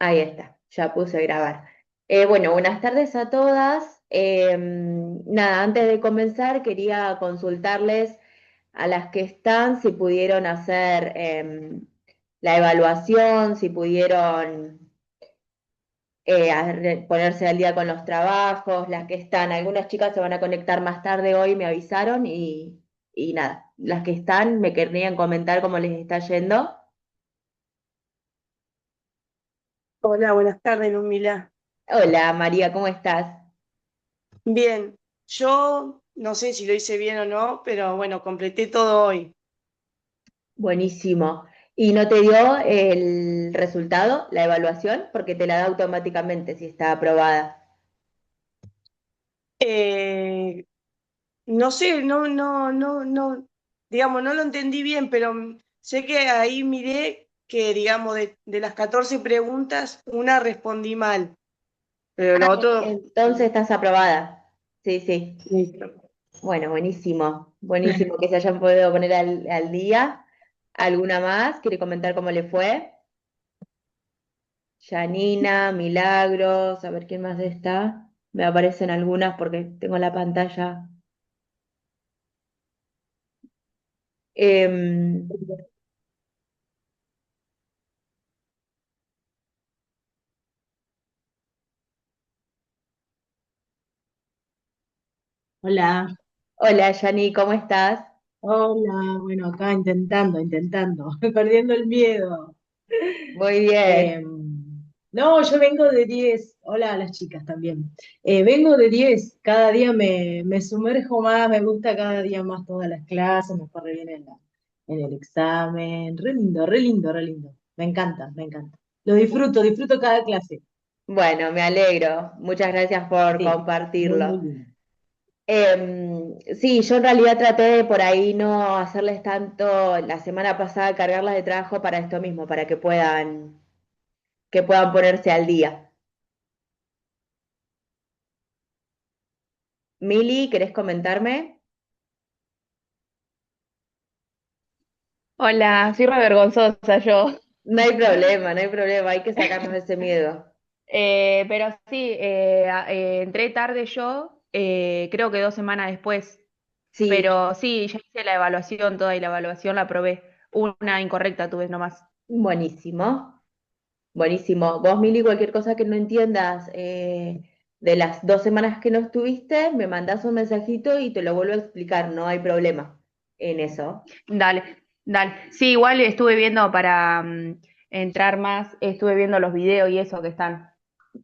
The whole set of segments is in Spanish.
Ahí está, ya puse grabar. Bueno, buenas tardes a todas. Nada, antes de comenzar quería consultarles a las que están si pudieron hacer la evaluación, si pudieron ponerse al día con los trabajos, las que están. Algunas chicas se van a conectar más tarde hoy, me avisaron y nada, las que están me querrían comentar cómo les está yendo. Hola, buenas tardes, Lumila. Hola María, ¿cómo estás? Bien, yo no sé si lo hice bien o no, pero bueno, completé todo hoy. Buenísimo. ¿Y no te dio el resultado, la evaluación? Porque te la da automáticamente si está aprobada. Eh, no sé, no, digamos, no lo entendí bien, pero sé que ahí miré que, digamos, de las 14 preguntas, una respondí mal, pero lo otro, Entonces estás aprobada. Sí, sí. listo. Bueno, buenísimo. Buenísimo que se hayan podido poner al día. ¿Alguna más? ¿Quiere comentar cómo le fue? Janina, Milagros, a ver quién más está. Me aparecen algunas porque tengo la pantalla. Em, Hola, hola, Yani, ¿cómo estás? hola, bueno, acá intentando, perdiendo el miedo. Muy Eh, bien. no, yo vengo de 10. Hola a las chicas también. Vengo de 10. Cada día me sumerjo más, me gusta cada día más todas las clases, me fue re bien en el examen, re lindo, re lindo, re lindo. Me encanta, me encanta. Lo disfruto cada clase. Bueno, me alegro. Muchas gracias por Sí, muy compartirlo. lindo. Sí, yo en realidad traté de por ahí no hacerles tanto la semana pasada, cargarlas de trabajo para esto mismo, para que puedan ponerse al día. Mili, ¿querés comentarme? Hola, soy re vergonzosa yo. No hay problema, no hay problema, hay que sacarnos ese miedo. Pero sí, entré tarde yo, creo que 2 semanas después. Sí, Pero sí, ya hice la evaluación toda y la evaluación la probé. Una incorrecta tuve nomás. buenísimo, buenísimo. Vos, Mili, cualquier cosa que no entiendas de las 2 semanas que no estuviste, me mandás un mensajito y te lo vuelvo a explicar, no hay problema en eso. Dale, dale. Sí, igual estuve viendo para entrar más, estuve viendo los videos y eso que están,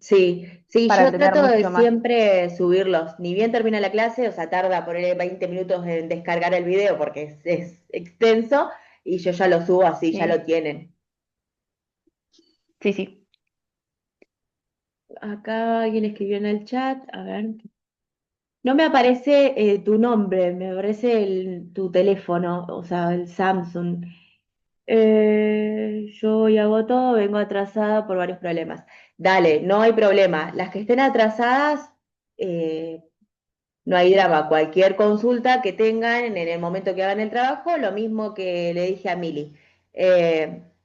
Sí, sí, para yo entender trato de mucho más. siempre subirlos. Ni bien termina la clase, o sea, tarda por ahí 20 minutos en descargar el video porque es extenso y yo ya lo subo así, ya lo Sí, tienen. sí, sí. Acá alguien escribió en el chat, a ver. No me aparece tu nombre, me aparece tu teléfono, o sea, el Samsung. Yo hoy hago todo, vengo atrasada por varios problemas. Dale, no hay problema. Las que estén atrasadas, eh, no hay drama, cualquier consulta que tengan en el momento que hagan el trabajo, lo mismo que le dije a Mili.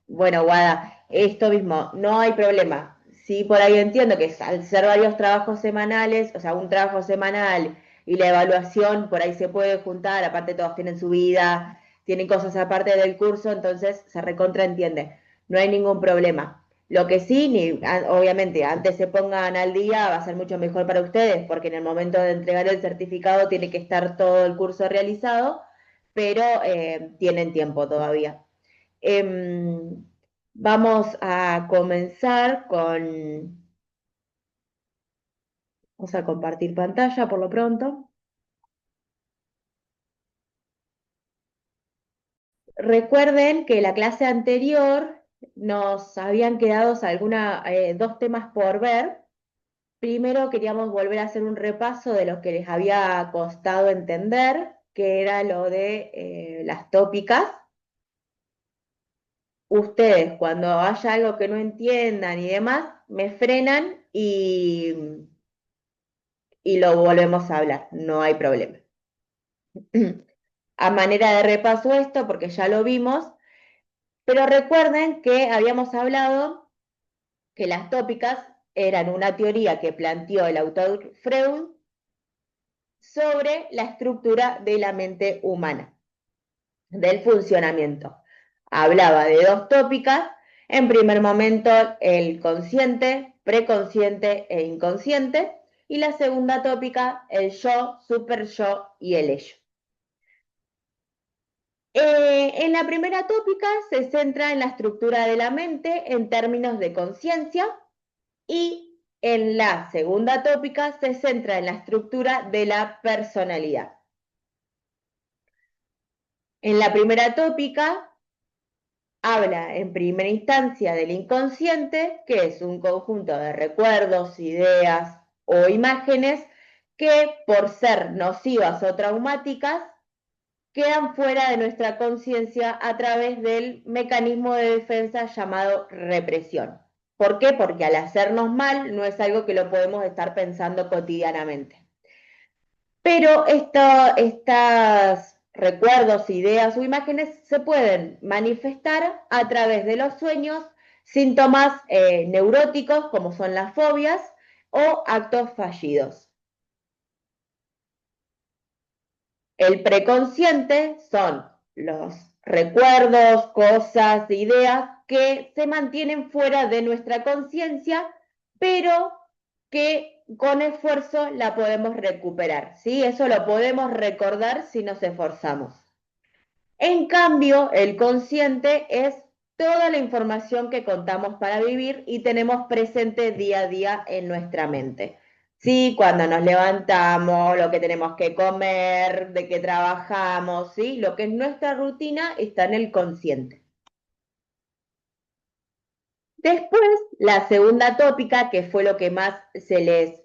Bueno, Guada, esto mismo, no hay problema. Sí, por ahí entiendo que al ser varios trabajos semanales, o sea, un trabajo semanal y la evaluación por ahí se puede juntar, aparte todos tienen su vida, tienen cosas aparte del curso, entonces se recontraentiende. No hay ningún problema. Lo que sí, obviamente, antes se pongan al día, va a ser mucho mejor para ustedes, porque en el momento de entregar el certificado tiene que estar todo el curso realizado, pero tienen tiempo todavía. Em, Vamos a comenzar con, vamos a compartir pantalla por lo pronto. Recuerden que la clase anterior nos habían quedado dos temas por ver. Primero queríamos volver a hacer un repaso de lo que les había costado entender, que era lo de las tópicas. Ustedes, cuando haya algo que no entiendan y demás, me frenan y lo volvemos a hablar, no hay problema. A manera de repaso esto, porque ya lo vimos, pero recuerden que habíamos hablado que las tópicas eran una teoría que planteó el autor Freud sobre la estructura de la mente humana, del funcionamiento. Hablaba de dos tópicas. En primer momento, el consciente, preconsciente e inconsciente. Y la segunda tópica, el yo, super yo y el ello. En la primera tópica se centra en la estructura de la mente en términos de conciencia y en la segunda tópica se centra en la estructura de la personalidad. En la primera tópica habla en primera instancia del inconsciente, que es un conjunto de recuerdos, ideas o imágenes que por ser nocivas o traumáticas quedan fuera de nuestra conciencia a través del mecanismo de defensa llamado represión. ¿Por qué? Porque al hacernos mal no es algo que lo podemos estar pensando cotidianamente. Pero estos recuerdos, ideas o imágenes se pueden manifestar a través de los sueños, síntomas neuróticos como son las fobias o actos fallidos. El preconsciente son los recuerdos, cosas, ideas que se mantienen fuera de nuestra conciencia, pero que con esfuerzo la podemos recuperar, ¿sí? Eso lo podemos recordar si nos esforzamos. En cambio, el consciente es toda la información que contamos para vivir y tenemos presente día a día en nuestra mente. Sí, cuando nos levantamos, lo que tenemos que comer, de qué trabajamos, ¿sí? Lo que es nuestra rutina está en el consciente. Después, la segunda tópica, que fue lo que más se les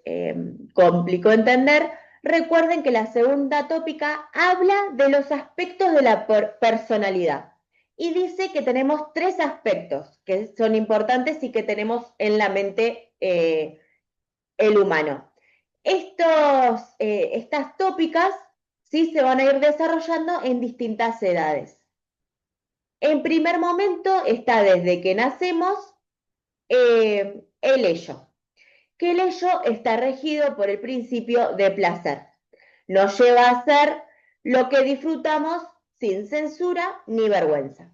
complicó entender, recuerden que la segunda tópica habla de los aspectos de la personalidad y dice que tenemos tres aspectos que son importantes y que tenemos en la mente el humano. Estas tópicas sí se van a ir desarrollando en distintas edades. En primer momento está desde que nacemos el ello, que el ello está regido por el principio de placer. Nos lleva a hacer lo que disfrutamos sin censura ni vergüenza.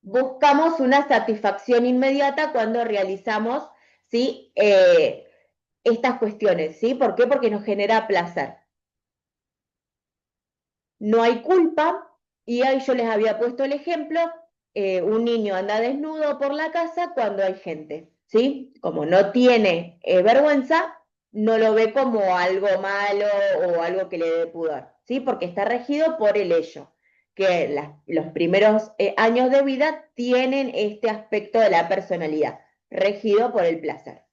Buscamos una satisfacción inmediata cuando realizamos, ¿sí? Estas cuestiones, ¿sí? ¿Por qué? Porque nos genera placer. No hay culpa, y ahí yo les había puesto el ejemplo, un niño anda desnudo por la casa cuando hay gente, ¿sí? Como no tiene vergüenza, no lo ve como algo malo o algo que le dé pudor, ¿sí? Porque está regido por el ello, que los primeros años de vida tienen este aspecto de la personalidad, regido por el placer.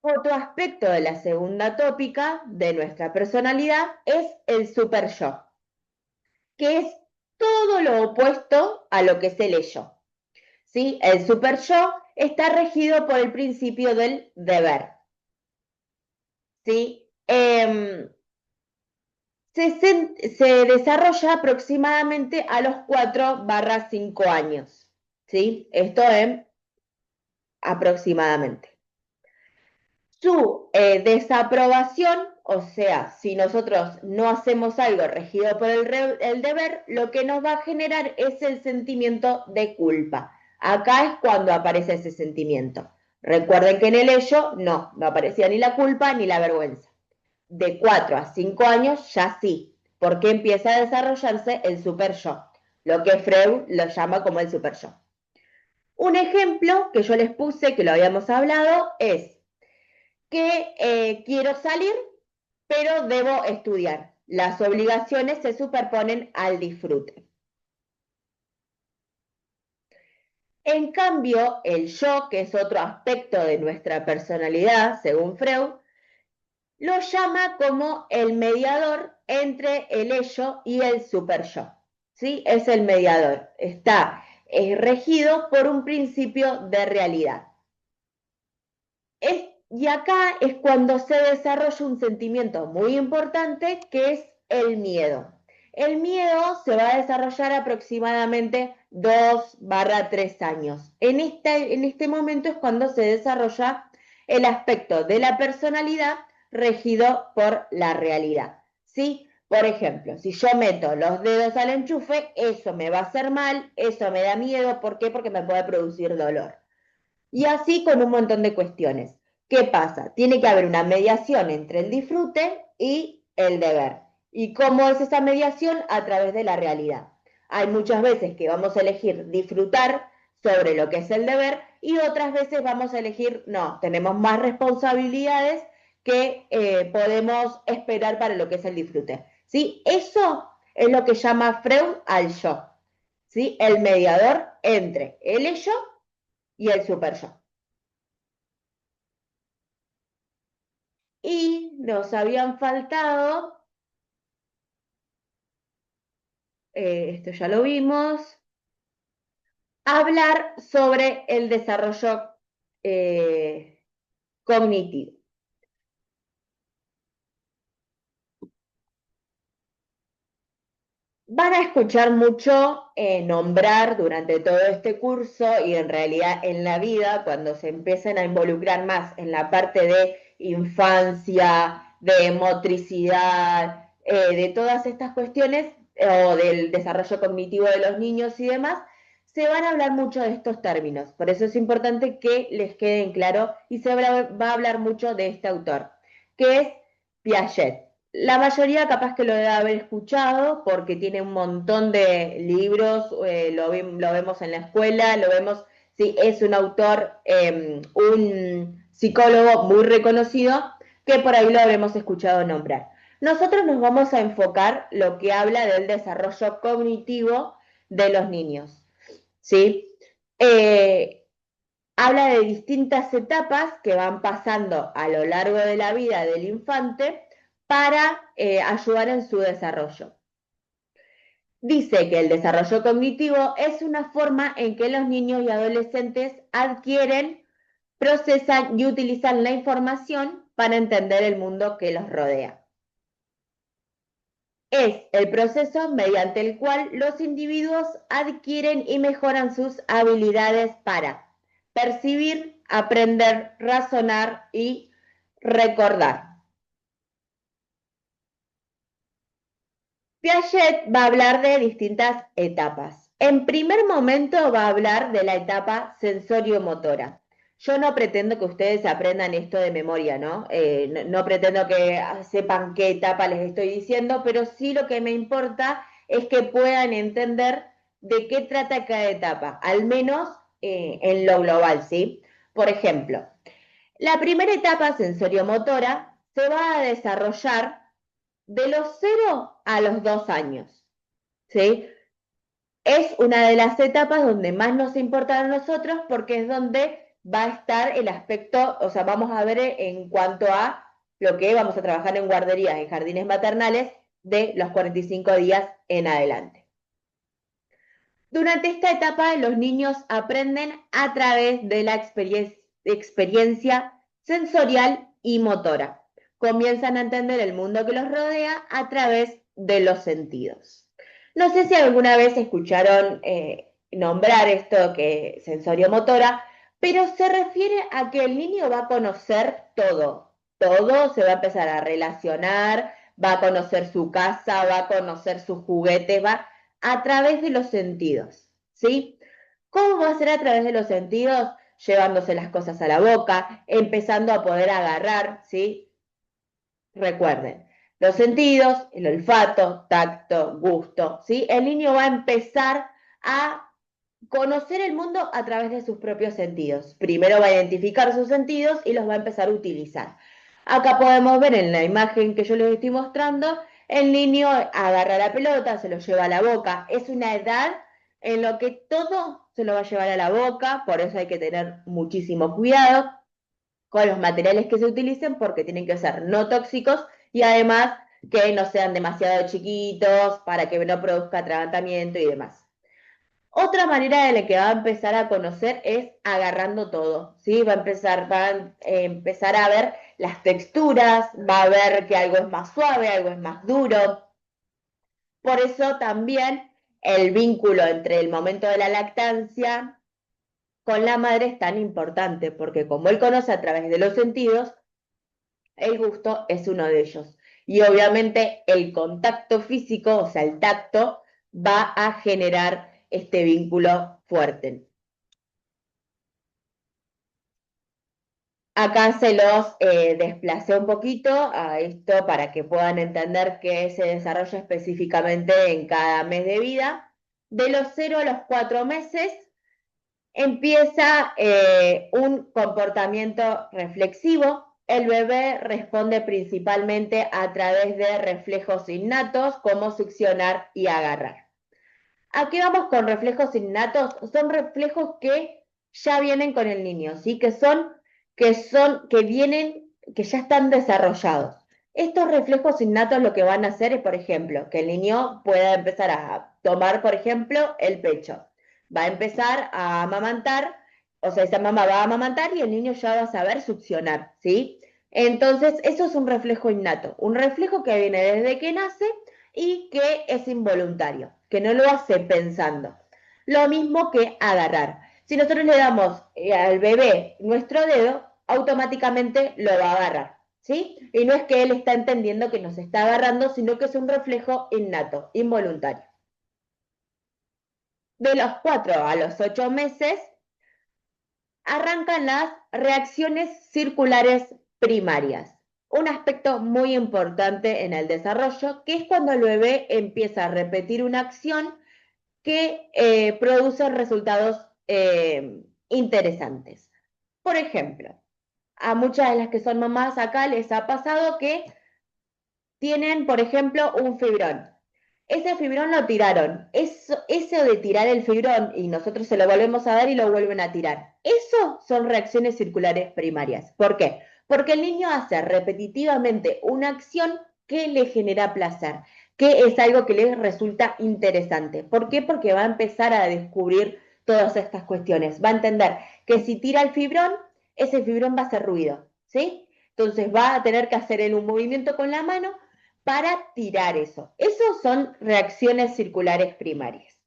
Otro aspecto de la segunda tópica de nuestra personalidad es el super yo, que es todo lo opuesto a lo que es el ello. ¿Sí? El super yo está regido por el principio del deber. ¿Sí? Se desarrolla aproximadamente a los 4-5 años. ¿Sí? Esto es aproximadamente. Su desaprobación, o sea, si nosotros no hacemos algo regido por el deber, lo que nos va a generar es el sentimiento de culpa. Acá es cuando aparece ese sentimiento. Recuerden que en el ello no aparecía ni la culpa ni la vergüenza. De 4-5 años ya sí, porque empieza a desarrollarse el super yo, lo que Freud lo llama como el super yo. Un ejemplo que yo les puse, que lo habíamos hablado, es que quiero salir, pero debo estudiar. Las obligaciones se superponen al disfrute. En cambio, el yo, que es otro aspecto de nuestra personalidad, según Freud, lo llama como el mediador entre el ello y el super yo. ¿Sí? Es el mediador. Está regido por un principio de realidad. Y acá es cuando se desarrolla un sentimiento muy importante que es el miedo. El miedo se va a desarrollar aproximadamente 2 a 3 años. En este momento es cuando se desarrolla el aspecto de la personalidad regido por la realidad, ¿sí? Por ejemplo, si yo meto los dedos al enchufe, eso me va a hacer mal, eso me da miedo, ¿por qué? Porque me puede producir dolor. Y así con un montón de cuestiones. ¿Qué pasa? Tiene que haber una mediación entre el disfrute y el deber. ¿Y cómo es esa mediación? A través de la realidad. Hay muchas veces que vamos a elegir disfrutar sobre lo que es el deber y otras veces vamos a elegir, no, tenemos más responsabilidades que podemos esperar para lo que es el disfrute. ¿Sí? Eso es lo que llama Freud al yo. ¿Sí? El mediador entre el ello y el super yo. Y nos habían faltado, esto ya lo vimos, hablar sobre el desarrollo cognitivo. Van a escuchar mucho nombrar durante todo este curso y en realidad en la vida, cuando se empiecen a involucrar más en la parte de infancia, de motricidad, de todas estas cuestiones o del desarrollo cognitivo de los niños y demás, se van a hablar mucho de estos términos. Por eso es importante que les queden claro y se va a hablar mucho de este autor, que es Piaget. La mayoría capaz que lo debe haber escuchado porque tiene un montón de libros, lo vemos en la escuela, lo vemos, sí, es un autor, un psicólogo muy reconocido que por ahí lo habremos escuchado nombrar. Nosotros nos vamos a enfocar lo que habla del desarrollo cognitivo de los niños, ¿sí? Habla de distintas etapas que van pasando a lo largo de la vida del infante para ayudar en su desarrollo. Dice que el desarrollo cognitivo es una forma en que los niños y adolescentes adquieren, procesan y utilizan la información para entender el mundo que los rodea. Es el proceso mediante el cual los individuos adquieren y mejoran sus habilidades para percibir, aprender, razonar y recordar. Piaget va a hablar de distintas etapas. En primer momento va a hablar de la etapa sensorio-motora. Yo no pretendo que ustedes aprendan esto de memoria, ¿no? No pretendo que sepan qué etapa les estoy diciendo, pero sí lo que me importa es que puedan entender de qué trata cada etapa, al menos en lo global, ¿sí? Por ejemplo, la primera etapa sensorio-motora se va a desarrollar de los 0 a los 2 años, ¿sí? Es una de las etapas donde más nos importa a nosotros porque es donde va a estar el aspecto, o sea, vamos a ver en cuanto a lo que vamos a trabajar en guarderías, en jardines maternales, de los 45 días en adelante. Durante esta etapa, los niños aprenden a través de la experiencia sensorial y motora. Comienzan a entender el mundo que los rodea a través de los sentidos. No sé si alguna vez escucharon nombrar esto que sensorio-motora, pero se refiere a que el niño va a conocer todo. Todo se va a empezar a relacionar, va a conocer su casa, va a conocer sus juguetes, va a través de los sentidos, ¿sí? ¿Cómo va a ser a través de los sentidos? Llevándose las cosas a la boca, empezando a poder agarrar, ¿sí? Recuerden, los sentidos, el olfato, tacto, gusto, ¿sí? El niño va a empezar a conocer el mundo a través de sus propios sentidos. Primero va a identificar sus sentidos y los va a empezar a utilizar. Acá podemos ver en la imagen que yo les estoy mostrando, el niño agarra la pelota, se lo lleva a la boca. Es una edad en la que todo se lo va a llevar a la boca, por eso hay que tener muchísimo cuidado con los materiales que se utilicen porque tienen que ser no tóxicos y además que no sean demasiado chiquitos para que no produzca atragantamiento y demás. Otra manera de la que va a empezar a conocer es agarrando todo, ¿sí? Va a empezar a ver las texturas, va a ver que algo es más suave, algo es más duro. Por eso también el vínculo entre el momento de la lactancia con la madre es tan importante, porque como él conoce a través de los sentidos, el gusto es uno de ellos. Y obviamente el contacto físico, o sea, el tacto, va a generar este vínculo fuerte. Acá se los desplacé un poquito a esto para que puedan entender qué se desarrolla específicamente en cada mes de vida. De los 0 a los 4 meses empieza un comportamiento reflexivo. El bebé responde principalmente a través de reflejos innatos como succionar y agarrar. ¿A qué vamos con reflejos innatos? Son reflejos que ya vienen con el niño, ¿sí? Que ya están desarrollados. Estos reflejos innatos lo que van a hacer es, por ejemplo, que el niño pueda empezar a tomar, por ejemplo, el pecho. Va a empezar a amamantar, o sea, esa mamá va a amamantar y el niño ya va a saber succionar, ¿sí? Entonces, eso es un reflejo innato, un reflejo que viene desde que nace y que es involuntario, que no lo hace pensando. Lo mismo que agarrar. Si nosotros le damos al bebé nuestro dedo, automáticamente lo va a agarrar, ¿sí? Y no es que él está entendiendo que nos está agarrando, sino que es un reflejo innato, involuntario. De los 4 a los 8 meses, arrancan las reacciones circulares primarias. Un aspecto muy importante en el desarrollo, que es cuando el bebé empieza a repetir una acción que produce resultados interesantes. Por ejemplo, a muchas de las que son mamás acá les ha pasado que tienen, por ejemplo, un fibrón. Ese fibrón lo tiraron. Eso de tirar el fibrón y nosotros se lo volvemos a dar y lo vuelven a tirar. Eso son reacciones circulares primarias. ¿Por qué? Porque el niño hace repetitivamente una acción que le genera placer, que es algo que le resulta interesante. ¿Por qué? Porque va a empezar a descubrir todas estas cuestiones. Va a entender que si tira el fibrón, ese fibrón va a hacer ruido, ¿sí? Entonces va a tener que hacer en un movimiento con la mano para tirar eso. Esos son reacciones circulares primarias.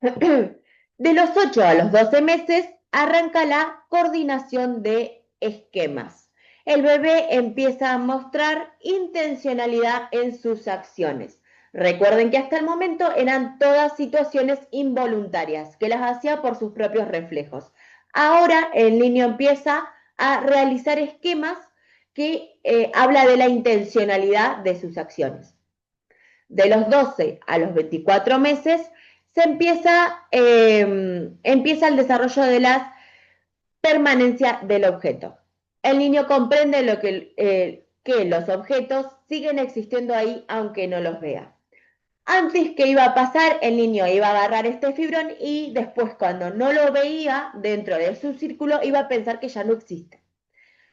De los 8 a los 12 meses arranca la coordinación de esquemas. El bebé empieza a mostrar intencionalidad en sus acciones. Recuerden que hasta el momento eran todas situaciones involuntarias, que las hacía por sus propios reflejos. Ahora el niño empieza a realizar esquemas que habla de la intencionalidad de sus acciones. De los 12 a los 24 meses se empieza el desarrollo de la permanencia del objeto. El niño comprende que los objetos siguen existiendo ahí aunque no los vea. Antes, ¿qué iba a pasar? El niño iba a agarrar este fibrón y después, cuando no lo veía dentro de su círculo, iba a pensar que ya no existe.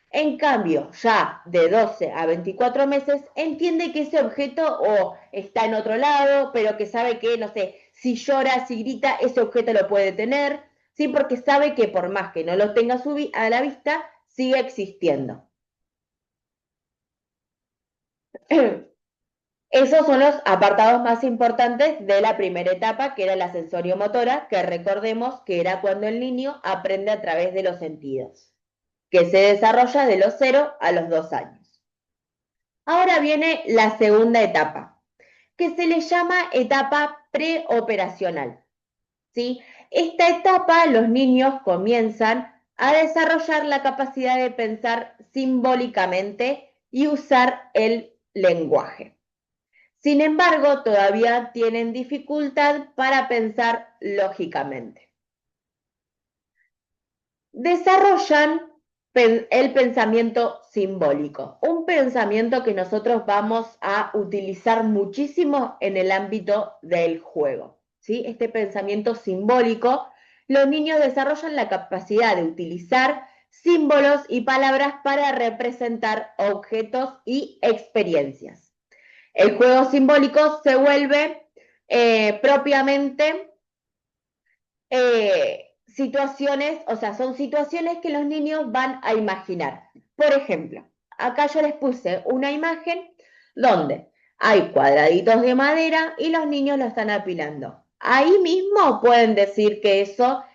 En cambio, ya de 12 a 24 meses, entiende que ese objeto o está en otro lado, pero que sabe que, no sé, si llora, si grita, ese objeto lo puede tener, ¿sí? Porque sabe que por más que no lo tenga a la vista, sigue existiendo. Esos son los apartados más importantes de la primera etapa, que era la sensorio-motora, que recordemos que era cuando el niño aprende a través de los sentidos, que se desarrolla de los 0 a los 2 años. Ahora viene la segunda etapa, que se le llama etapa preoperacional, ¿sí? Esta etapa los niños comienzan a desarrollar la capacidad de pensar simbólicamente y usar el lenguaje. Sin embargo, todavía tienen dificultad para pensar lógicamente. Desarrollan el pensamiento simbólico, un pensamiento que nosotros vamos a utilizar muchísimo en el ámbito del juego, ¿sí? Este pensamiento simbólico, los niños desarrollan la capacidad de utilizar símbolos y palabras para representar objetos y experiencias. El juego simbólico se vuelve propiamente situaciones, o sea, son situaciones que los niños van a imaginar. Por ejemplo, acá yo les puse una imagen donde Hay cuadraditos de madera y los niños lo están apilando. Ahí mismo pueden decir que eso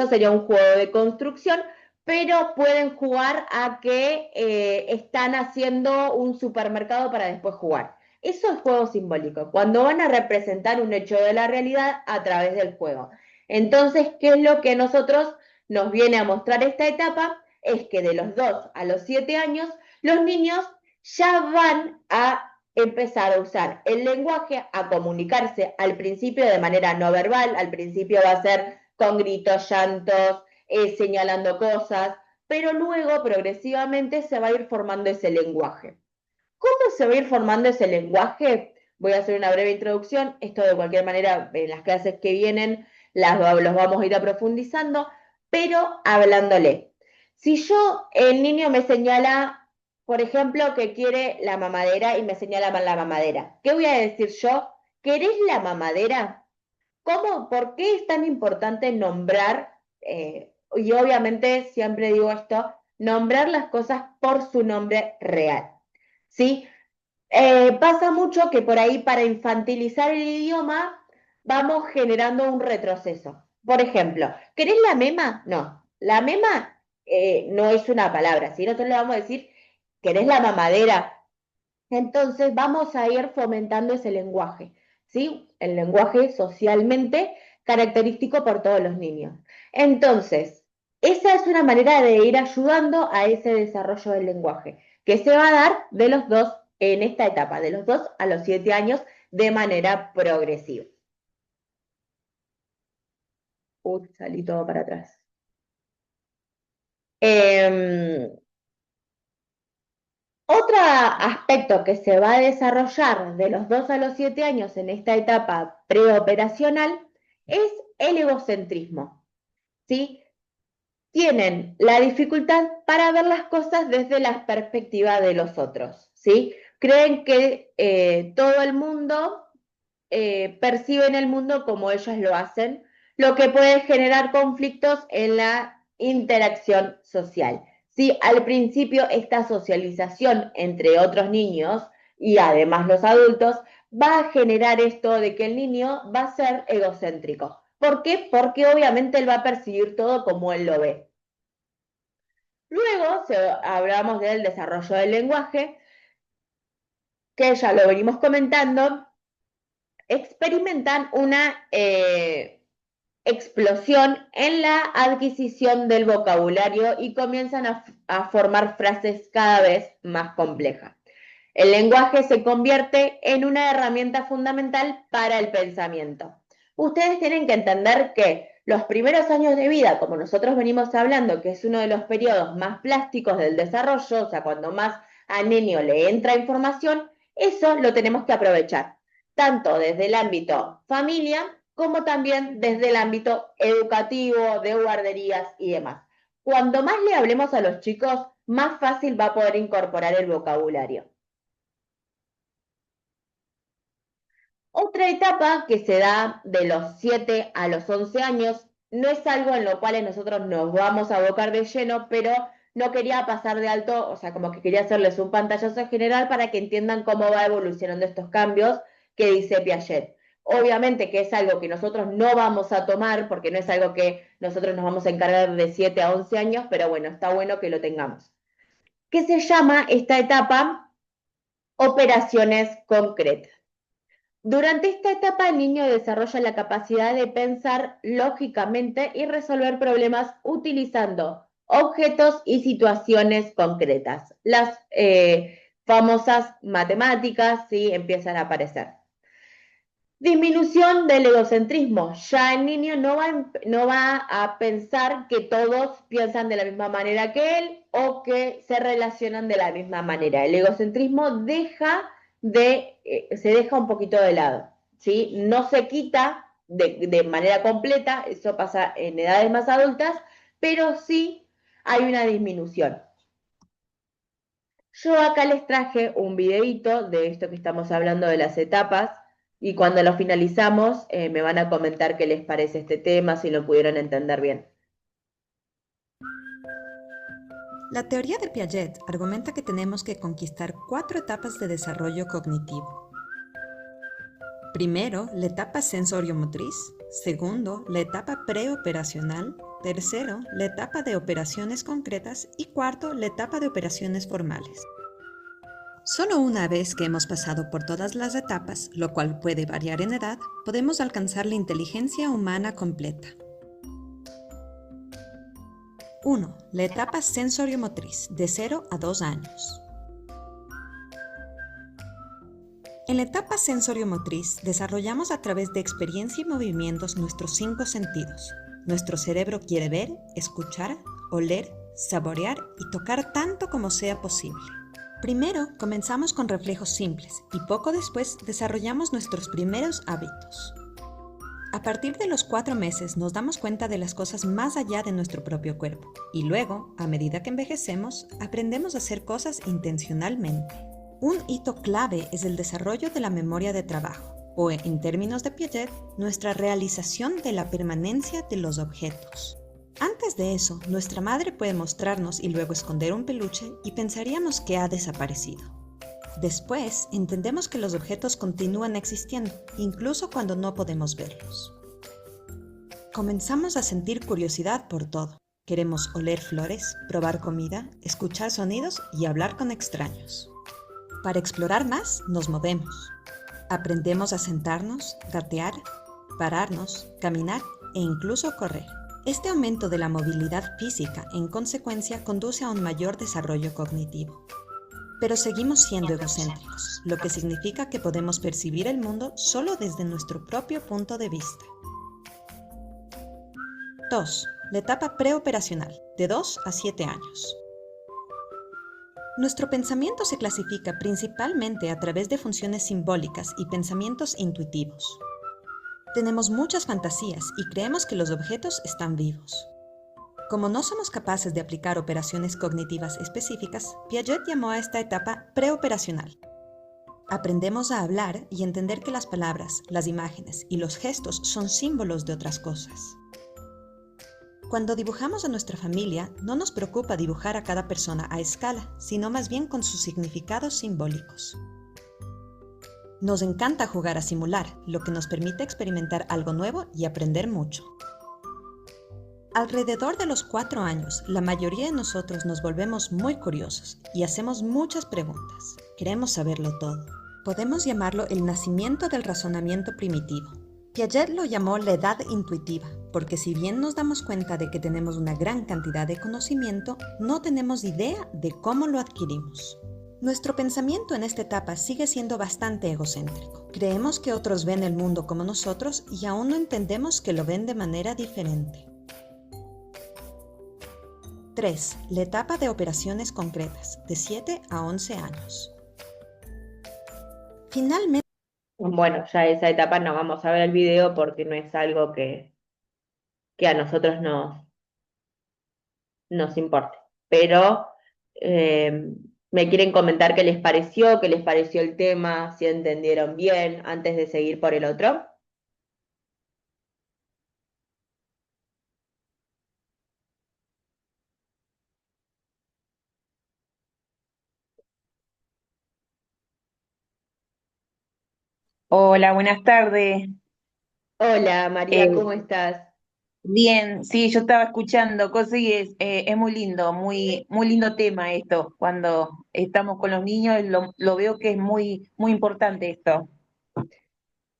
sería un juego de construcción, pero pueden jugar a que están haciendo un supermercado para después jugar. Eso es juego simbólico, cuando van a representar un hecho de la realidad a través del juego. Entonces, ¿qué es lo que nosotros nos viene a mostrar esta etapa? Es que de los 2 a los 7 años, los niños ya van a empezar a usar el lenguaje, a comunicarse al principio de manera no verbal, al principio va a ser con gritos, llantos, señalando cosas, pero luego progresivamente se va a ir formando ese lenguaje. ¿Cómo se va a ir formando ese lenguaje? Voy a hacer una breve introducción, esto de cualquier manera en las clases que vienen los vamos a ir profundizando, pero hablándole. Si el niño me señala, por ejemplo, que quiere la mamadera y me señala la mamadera, ¿qué voy a decir yo? ¿Querés la mamadera? ¿Cómo? ¿Por qué es tan importante nombrar? Y obviamente siempre digo esto, nombrar las cosas por su nombre real. ¿Sí? Pasa mucho que por ahí para infantilizar el idioma vamos generando un retroceso. Por ejemplo, ¿querés la mema? No, la mema no es una palabra, ¿sí? Nosotros le vamos a decir, ¿querés la mamadera? Entonces vamos a ir fomentando ese lenguaje, ¿sí? El lenguaje socialmente característico por todos los niños. Entonces, esa es una manera de ir ayudando a ese desarrollo del lenguaje, que se va a dar de los 2 en esta etapa, de los 2 a los 7 años, de manera progresiva. Uy, salí todo para atrás. Otro aspecto que se va a desarrollar de los 2 a los 7 años en esta etapa preoperacional es el egocentrismo, ¿sí? Tienen la dificultad para ver las cosas desde la perspectiva de los otros, ¿sí? Creen que todo el mundo perciben el mundo como ellos lo hacen, lo que puede generar conflictos en la interacción social. Sí, al principio esta socialización entre otros niños y además los adultos va a generar esto de que el niño va a ser egocéntrico. ¿Por qué? Porque obviamente él va a percibir todo como él lo ve. Luego hablamos del desarrollo del lenguaje, que ya lo venimos comentando, experimentan una explosión en la adquisición del vocabulario y comienzan a formar frases cada vez más complejas. El lenguaje se convierte en una herramienta fundamental para el pensamiento. Ustedes tienen que entender que los primeros años de vida, como nosotros venimos hablando, que es uno de los periodos más plásticos del desarrollo, o sea, cuando más al niño le entra información, eso lo tenemos que aprovechar, tanto desde el ámbito familia como también desde el ámbito educativo, de guarderías y demás. Cuando más le hablemos a los chicos, más fácil va a poder incorporar el vocabulario. Otra etapa que se da de los 7 a los 11 años, no es algo en lo cual nosotros nos vamos a abocar de lleno, pero no quería pasar de alto, o sea, como que quería hacerles un pantallazo general para que entiendan cómo va evolucionando estos cambios que dice Piaget. Obviamente que es algo que nosotros no vamos a tomar, porque no es algo que nosotros nos vamos a encargar de 7 a 11 años, pero bueno, está bueno que lo tengamos. ¿Qué se llama esta etapa? Operaciones concretas. Durante esta etapa el niño desarrolla la capacidad de pensar lógicamente y resolver problemas utilizando objetos y situaciones concretas. Las famosas matemáticas sí empiezan a aparecer. Disminución del egocentrismo. Ya el niño no va a pensar que todos piensan de la misma manera que él o que se relacionan de la misma manera. El egocentrismo se deja un poquito de lado, ¿sí? No se quita de manera completa, eso pasa en edades más adultas, pero sí hay una disminución. Yo acá les traje un videito de esto que estamos hablando de las etapas y cuando lo finalizamos me van a comentar qué les parece este tema, si lo pudieron entender bien. La teoría de Piaget argumenta que tenemos que conquistar 4 etapas de desarrollo cognitivo. Primero, la etapa sensoriomotriz. Segundo, la etapa preoperacional. Tercero, la etapa de operaciones concretas. Y cuarto, la etapa de operaciones formales. Solo una vez que hemos pasado por todas las etapas, lo cual puede variar en edad, podemos alcanzar la inteligencia humana completa. 1. La etapa sensoriomotriz, de 0 a 2 años. En la etapa sensoriomotriz desarrollamos a través de experiencia y movimientos nuestros 5 sentidos. Nuestro cerebro quiere ver, escuchar, oler, saborear y tocar tanto como sea posible. Primero comenzamos con reflejos simples y poco después desarrollamos nuestros primeros hábitos. A partir de los 4 meses nos damos cuenta de las cosas más allá de nuestro propio cuerpo y luego, a medida que envejecemos, aprendemos a hacer cosas intencionalmente. Un hito clave es el desarrollo de la memoria de trabajo, o en términos de Piaget, nuestra realización de la permanencia de los objetos. Antes de eso, nuestra madre puede mostrarnos y luego esconder un peluche y pensaríamos que ha desaparecido. Después, entendemos que los objetos continúan existiendo, incluso cuando no podemos verlos. Comenzamos a sentir curiosidad por todo. Queremos oler flores, probar comida, escuchar sonidos y hablar con extraños. Para explorar más, nos movemos. Aprendemos a sentarnos, gatear, pararnos, caminar e incluso correr. Este aumento de la movilidad física, en consecuencia, conduce a un mayor desarrollo cognitivo. Pero seguimos siendo egocéntricos, lo que significa que podemos percibir el mundo solo desde nuestro propio punto de vista. 2. La etapa preoperacional, de 2 a 7 años. Nuestro pensamiento se clasifica principalmente a través de funciones simbólicas y pensamientos intuitivos. Tenemos muchas fantasías y creemos que los objetos están vivos. Como no somos capaces de aplicar operaciones cognitivas específicas, Piaget llamó a esta etapa preoperacional. Aprendemos a hablar y entender que las palabras, las imágenes y los gestos son símbolos de otras cosas. Cuando dibujamos a nuestra familia, no nos preocupa dibujar a cada persona a escala, sino más bien con sus significados simbólicos. Nos encanta jugar a simular, lo que nos permite experimentar algo nuevo y aprender mucho. Alrededor de los 4 años, la mayoría de nosotros nos volvemos muy curiosos y hacemos muchas preguntas. Queremos saberlo todo. Podemos llamarlo el nacimiento del razonamiento primitivo. Piaget lo llamó la edad intuitiva, porque si bien nos damos cuenta de que tenemos una gran cantidad de conocimiento, no tenemos idea de cómo lo adquirimos. Nuestro pensamiento en esta etapa sigue siendo bastante egocéntrico. Creemos que otros ven el mundo como nosotros y aún no entendemos que lo ven de manera diferente. 3. La etapa de operaciones concretas, de 7 a 11 años. Finalmente, Bueno, ya esa etapa no vamos a ver el video porque no es algo que a nosotros nos importe. Pero me quieren comentar qué les pareció el tema, si entendieron bien, antes de seguir por el otro. Hola, buenas tardes. Hola María, Eh, ¿cómo estás? Bien, sí, yo estaba escuchando cosas y es muy lindo, muy lindo tema esto. Cuando estamos con los niños, lo veo que es muy importante esto.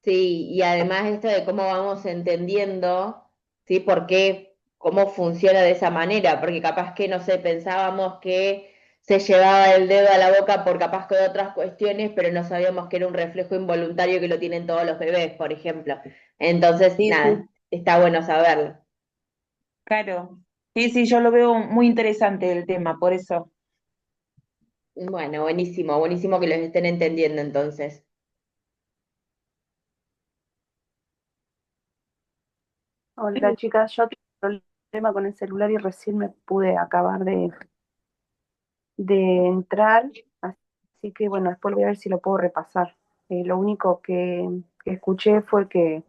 Sí, y además esto de cómo vamos entendiendo, ¿sí? ¿Por qué? ¿Cómo funciona de esa manera? Porque capaz que, no sé, pensábamos que se llevaba el dedo a la boca por capaz que otras cuestiones, pero no sabíamos que era un reflejo involuntario que lo tienen todos los bebés, por ejemplo. Entonces, Sí, nada, sí, está bueno saberlo. claro. Sí, sí, yo lo veo muy interesante el tema, por eso. Bueno, buenísimo, buenísimo que los estén entendiendo entonces. Hola chicas, yo tengo un problema con el celular y recién me pude acabar de entrar, así que bueno, después voy a ver si lo puedo repasar. Lo único que escuché fue que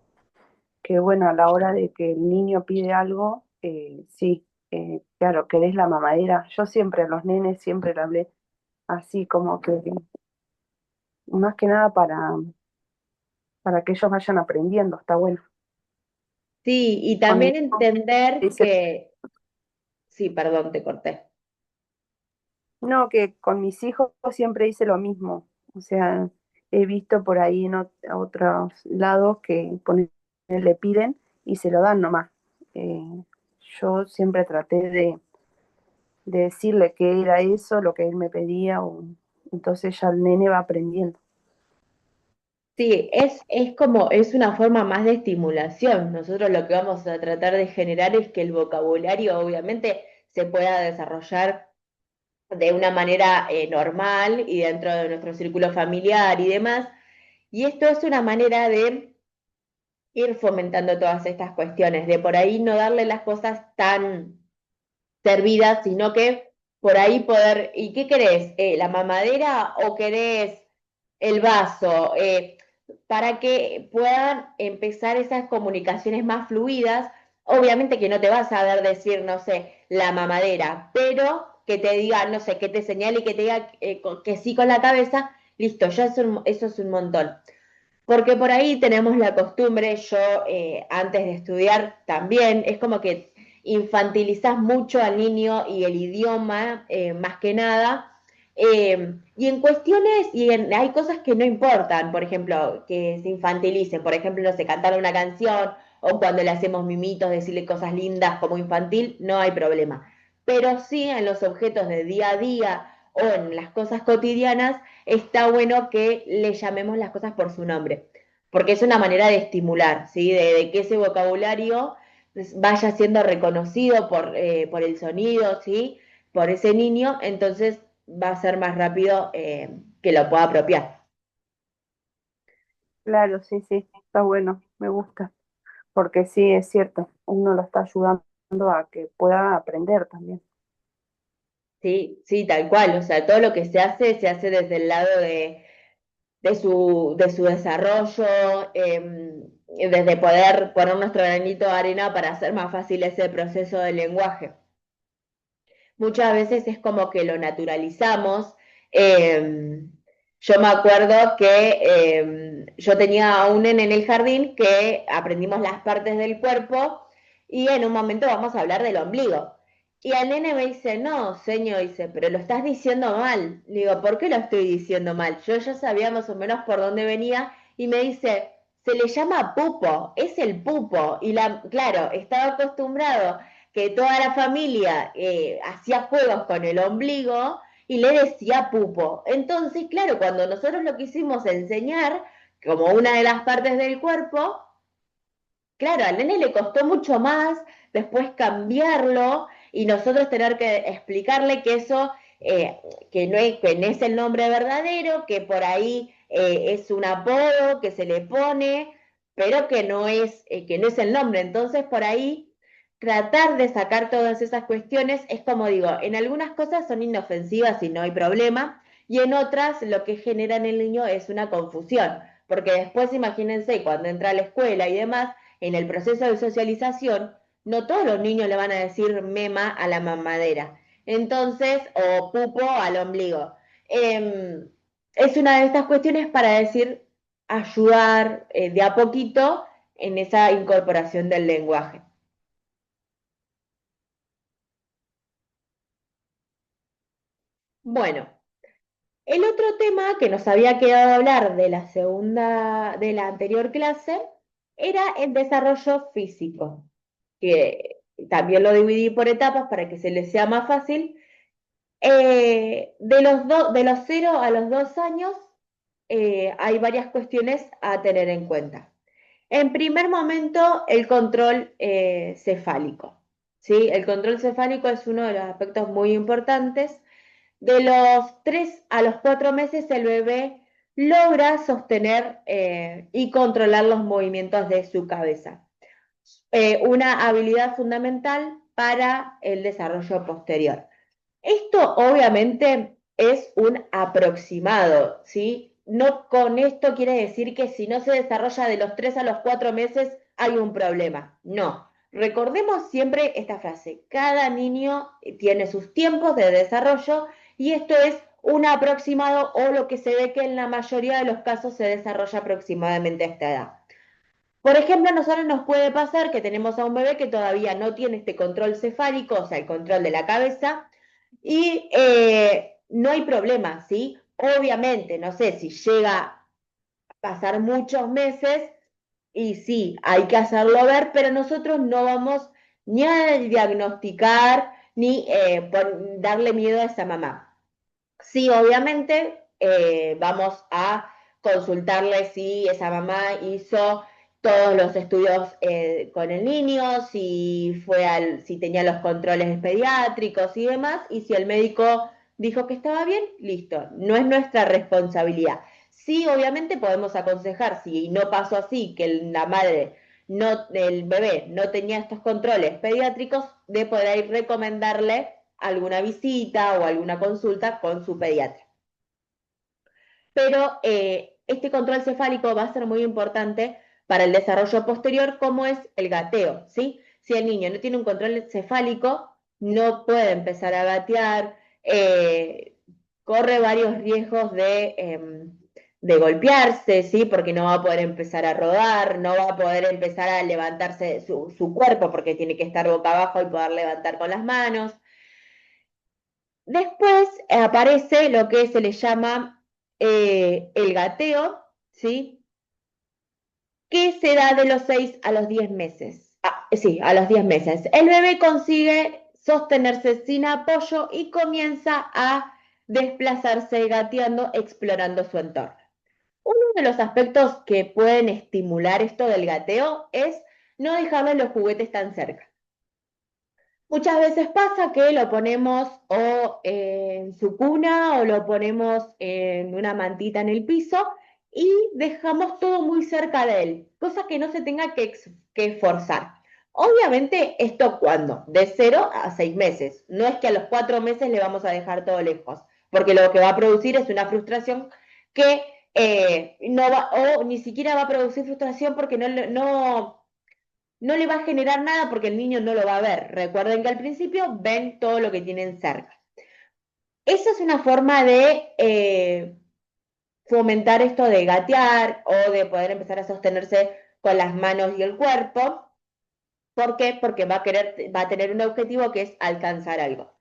bueno, a la hora de que el niño pide algo, sí, claro, que des la mamadera. Yo siempre a los nenes siempre le hablé así como que más que nada para que ellos vayan aprendiendo, está bueno. Sí, y Con mi también hijo entender dice, que, sí, perdón, te corté. no, que con mis hijos siempre hice lo mismo. O sea, he visto por ahí en otros lados que le piden y se lo dan nomás. Eh, yo siempre traté de decirle qué era eso, lo que él me pedía, entonces ya el nene va aprendiendo. Sí, es como, es una forma más de estimulación. Nosotros lo que vamos a tratar de generar es que el vocabulario obviamente se pueda desarrollar de una manera normal y dentro de nuestro círculo familiar y demás. Y esto es una manera de ir fomentando todas estas cuestiones, de por ahí no darle las cosas tan servidas, sino que por ahí poder, ¿y qué querés? ¿La mamadera o querés el vaso? Para que puedan empezar esas comunicaciones más fluidas. Obviamente que no te vas a ver decir, no sé, la mamadera, pero que te diga, no sé, que te señale y que te diga que sí con la cabeza, listo, ya eso es un montón. Porque por ahí tenemos la costumbre, yo antes de estudiar también, es como que infantilizás mucho al niño y el idioma más que nada. Y en cuestiones, hay cosas que no importan, por ejemplo, que se infantilicen, por ejemplo, no sé, cantar una canción o cuando le hacemos mimitos, decirle cosas lindas como infantil, no hay problema. Pero sí en los objetos de día a día o en las cosas cotidianas, está bueno que le llamemos las cosas por su nombre, porque es una manera de estimular, ¿sí? De que ese vocabulario vaya siendo reconocido por el sonido, ¿sí? Por ese niño, entonces va a ser más rápido que lo pueda apropiar. Claro, sí, sí, está bueno, me gusta, porque sí, es cierto, uno lo está ayudando a que pueda aprender también. Sí, sí, tal cual. O sea, todo lo que se hace desde el lado de su desarrollo, desde poder poner nuestro granito de arena para hacer más fácil ese proceso del lenguaje. Muchas veces es como que lo naturalizamos. Eh, yo me acuerdo que yo tenía a un nene en el jardín que aprendimos las partes del cuerpo y en un momento vamos a hablar del ombligo. Y el nene me dice, no, señor, dice, pero lo estás diciendo mal. Le digo, ¿por qué lo estoy diciendo mal? Yo ya sabía más o menos por dónde venía y me dice, se le llama pupo, es el pupo. Y claro, estaba acostumbrado que toda la familia hacía juegos con el ombligo y le decía pupo. Entonces, claro, cuando nosotros lo quisimos enseñar como una de las partes del cuerpo, claro, al nene le costó mucho más después cambiarlo y nosotros tener que explicarle que eso, que no es el nombre verdadero, que por ahí es un apodo que se le pone, pero que no es el nombre. Entonces, por ahí, tratar de sacar todas esas cuestiones es como digo, en algunas cosas son inofensivas y no hay problema, y en otras lo que genera en el niño es una confusión, porque después imagínense cuando entra a la escuela y demás, en el proceso de socialización, no todos los niños le van a decir mema a la mamadera, entonces, o pupo al ombligo. Es una de estas cuestiones para decir, ayudar de a poquito en esa incorporación del lenguaje. Bueno, el otro tema que nos había quedado hablar de de la anterior clase, era el desarrollo físico, que también lo dividí por etapas para que se les sea más fácil. De los 0 a los 2 años hay varias cuestiones a tener en cuenta. En primer momento, el control cefálico. ¿Sí? El control cefálico es uno de los aspectos muy importantes. De los 3 a los 4 meses, el bebé logra sostener y controlar los movimientos de su cabeza. Una habilidad fundamental para el desarrollo posterior. Esto obviamente es un aproximado, ¿sí? No con esto quiere decir que si no se desarrolla de los 3 a los 4 meses hay un problema. No. Recordemos siempre esta frase, cada niño tiene sus tiempos de desarrollo y esto es un aproximado o lo que se ve que en la mayoría de los casos se desarrolla aproximadamente a esta edad. Por ejemplo, a nosotros nos puede pasar que tenemos a un bebé que todavía no tiene este control cefálico, o sea, el control de la cabeza, y no hay problema, ¿sí? Obviamente, no sé, si llega a pasar muchos meses, y sí, hay que hacerlo ver, pero nosotros no vamos ni a diagnosticar ni darle miedo a esa mamá. Sí, obviamente vamos a consultarle si esa mamá hizo todos los estudios con el niño, si tenía los controles pediátricos y demás, y si el médico dijo que estaba bien, listo, no es nuestra responsabilidad. Sí, obviamente podemos aconsejar, si no pasó así, que la madre, no, el bebé no tenía estos controles pediátricos, de poder recomendarle alguna visita o alguna consulta con su pediatra. Pero este control cefálico va a ser muy importante para el desarrollo posterior, como es el gateo, ¿sí? Si el niño no tiene un control cefálico, no puede empezar a gatear, corre varios riesgos de golpearse, ¿sí? Porque no va a poder empezar a rodar, no va a poder empezar a levantarse su cuerpo porque tiene que estar boca abajo y poder levantar con las manos. Después aparece lo que se le llama el gateo, ¿sí? Que se da de los 6 a los 10 meses. Sí, a los 10 meses. El bebé consigue sostenerse sin apoyo y comienza a desplazarse gateando, explorando su entorno. Uno de los aspectos que pueden estimular esto del gateo es no dejarle los juguetes tan cerca. Muchas veces pasa que lo ponemos o en su cuna o lo ponemos en una mantita en el piso y dejamos todo muy cerca de él, cosa que no se tenga que forzar. Obviamente, ¿esto cuándo? De 0 a 6 meses. No es que a los 4 meses le vamos a dejar todo lejos, porque lo que va a producir es una frustración que no va, o ni siquiera va a producir frustración porque no le va a generar nada porque el niño no lo va a ver. Recuerden que al principio ven todo lo que tienen cerca. Esa es una forma de fomentar esto de gatear o de poder empezar a sostenerse con las manos y el cuerpo. ¿Por qué? Porque va a tener un objetivo que es alcanzar algo.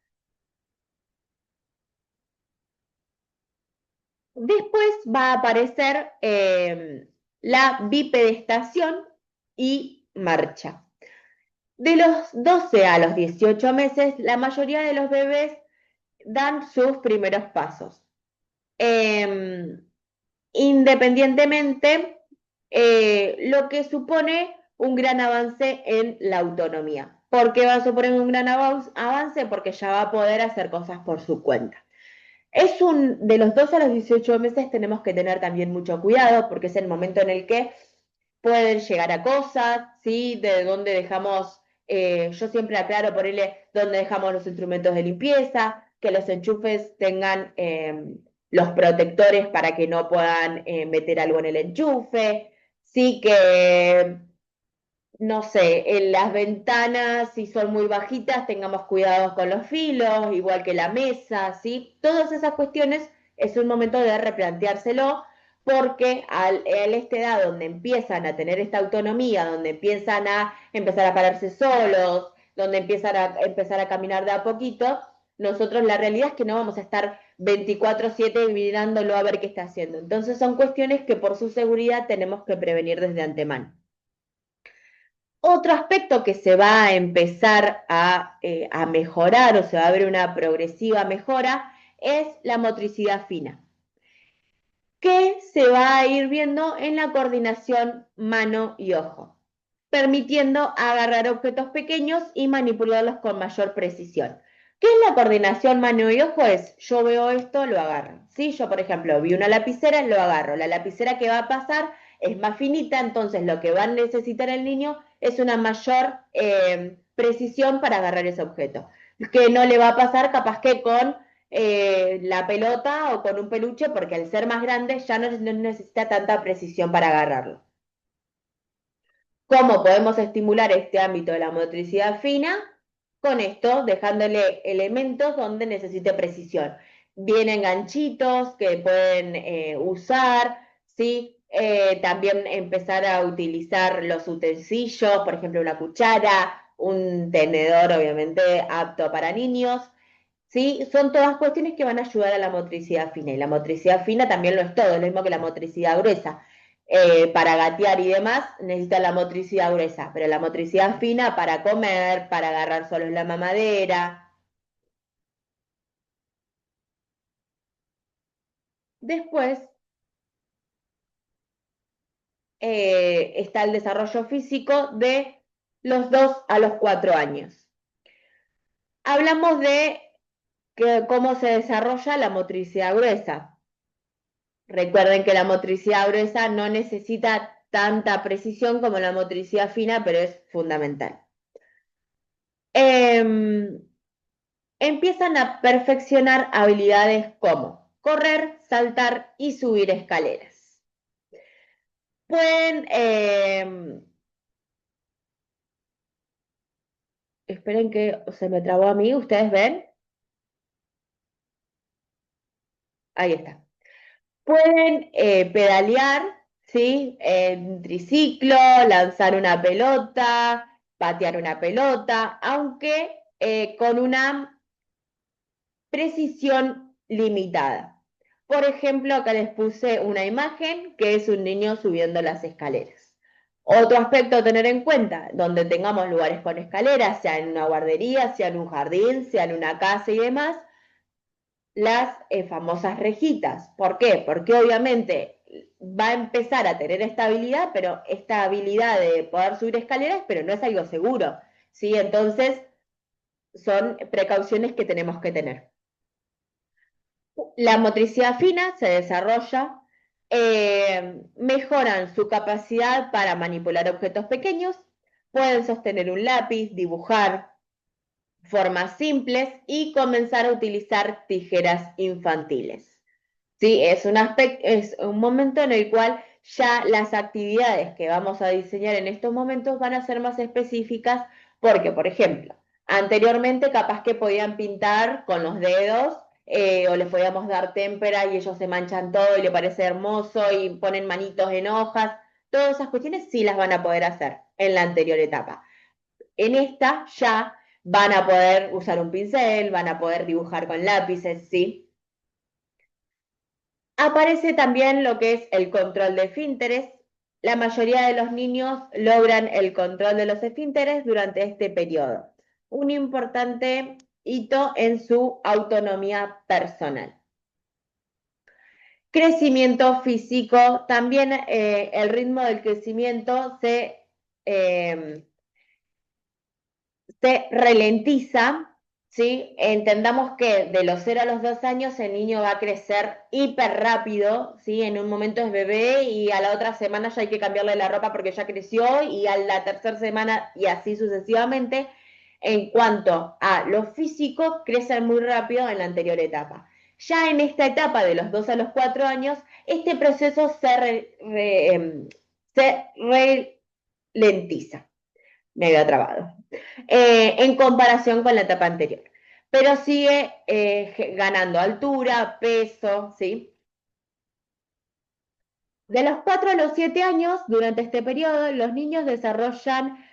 Después va a aparecer la bipedestación y marcha. De los 12 a los 18 meses, la mayoría de los bebés dan sus primeros pasos. Independientemente, lo que supone un gran avance en la autonomía. ¿Por qué va a suponer un gran avance? Porque ya va a poder hacer cosas por su cuenta. De los 12 a los 18 meses tenemos que tener también mucho cuidado porque es el momento en el que pueden llegar a cosas, ¿sí? De dónde dejamos, yo siempre aclaro ponerle dónde dejamos los instrumentos de limpieza, que los enchufes tengan los protectores para que no puedan meter algo en el enchufe, sí que, no sé, en las ventanas, si son muy bajitas, tengamos cuidado con los filos, igual que la mesa, ¿sí? Todas esas cuestiones es un momento de replanteárselo porque a esta edad donde empiezan a tener esta autonomía, donde empiezan a empezar a pararse solos, donde empiezan a empezar a caminar de a poquito, nosotros la realidad es que no vamos a estar 24/7 mirándolo a ver qué está haciendo. Entonces son cuestiones que por su seguridad tenemos que prevenir desde antemano. Otro aspecto que se va a empezar a mejorar o se va a ver una progresiva mejora es la motricidad fina, que se va a ir viendo en la coordinación mano y ojo, permitiendo agarrar objetos pequeños y manipularlos con mayor precisión. ¿Qué es la coordinación mano y ojo? Es, yo veo esto, lo agarro. ¿Sí? Yo, por ejemplo, vi una lapicera, lo agarro. La lapicera que va a pasar es más finita, entonces lo que va a necesitar el niño es una mayor precisión para agarrar ese objeto. Que no le va a pasar capaz que con la pelota o con un peluche, porque al ser más grande ya no necesita tanta precisión para agarrarlo. ¿Cómo podemos estimular este ámbito de la motricidad fina? Con esto, dejándole elementos donde necesite precisión. Vienen ganchitos que pueden usar, ¿sí? También empezar a utilizar los utensilios, por ejemplo, una cuchara, un tenedor, obviamente, apto para niños. ¿Sí? Son todas cuestiones que van a ayudar a la motricidad fina. Y la motricidad fina también lo es todo, es lo mismo que la motricidad gruesa. Para gatear y demás necesita la motricidad gruesa, pero la motricidad fina para comer, para agarrar solo la mamadera. Después está el desarrollo físico de los 2 a los 4 años. Hablamos de cómo se desarrolla la motricidad gruesa. Recuerden que la motricidad gruesa no necesita tanta precisión como la motricidad fina, pero es fundamental. Empiezan a perfeccionar habilidades como correr, saltar y subir escaleras. Pueden, esperen que se me trabó a mí, ¿ustedes ven? Ahí está. Pueden pedalear, ¿sí? En triciclo, lanzar una pelota, patear una pelota, aunque con una precisión limitada. Por ejemplo, acá les puse una imagen que es un niño subiendo las escaleras. Otro aspecto a tener en cuenta, donde tengamos lugares con escaleras, sea en una guardería, sea en un jardín, sea en una casa y demás, las famosas rejitas. ¿Por qué? Porque obviamente va a empezar a tener estabilidad, pero esta habilidad de poder subir escaleras, pero no es algo seguro, ¿sí? Entonces, son precauciones que tenemos que tener. La motricidad fina se desarrolla, mejoran su capacidad para manipular objetos pequeños, pueden sostener un lápiz, dibujar formas simples y comenzar a utilizar tijeras infantiles. ¿Sí? Es un momento en el cual ya las actividades que vamos a diseñar en estos momentos van a ser más específicas porque, por ejemplo, anteriormente capaz que podían pintar con los dedos o les podíamos dar témpera y ellos se manchan todo y le parece hermoso y ponen manitos en hojas. Todas esas cuestiones sí las van a poder hacer en la anterior etapa. En esta ya van a poder usar un pincel, van a poder dibujar con lápices, ¿sí? Aparece también lo que es el control de esfínteres. La mayoría de los niños logran el control de los esfínteres durante este periodo. Un importante hito en su autonomía personal. Crecimiento físico, también el ritmo del crecimiento se ralentiza, ¿sí? Entendamos que de los 0 a los 2 años el niño va a crecer hiper rápido, ¿sí? En un momento es bebé y a la otra semana ya hay que cambiarle la ropa porque ya creció y a la tercera semana y así sucesivamente. En cuanto a lo físico, crecen muy rápido en la anterior etapa. Ya en esta etapa de los 2 a los 4 años, este proceso se ralentiza. Me había trabado. En comparación con la etapa anterior. Pero sigue ganando altura, peso, ¿sí? De los 4 a los 7 años, durante este periodo, los niños desarrollan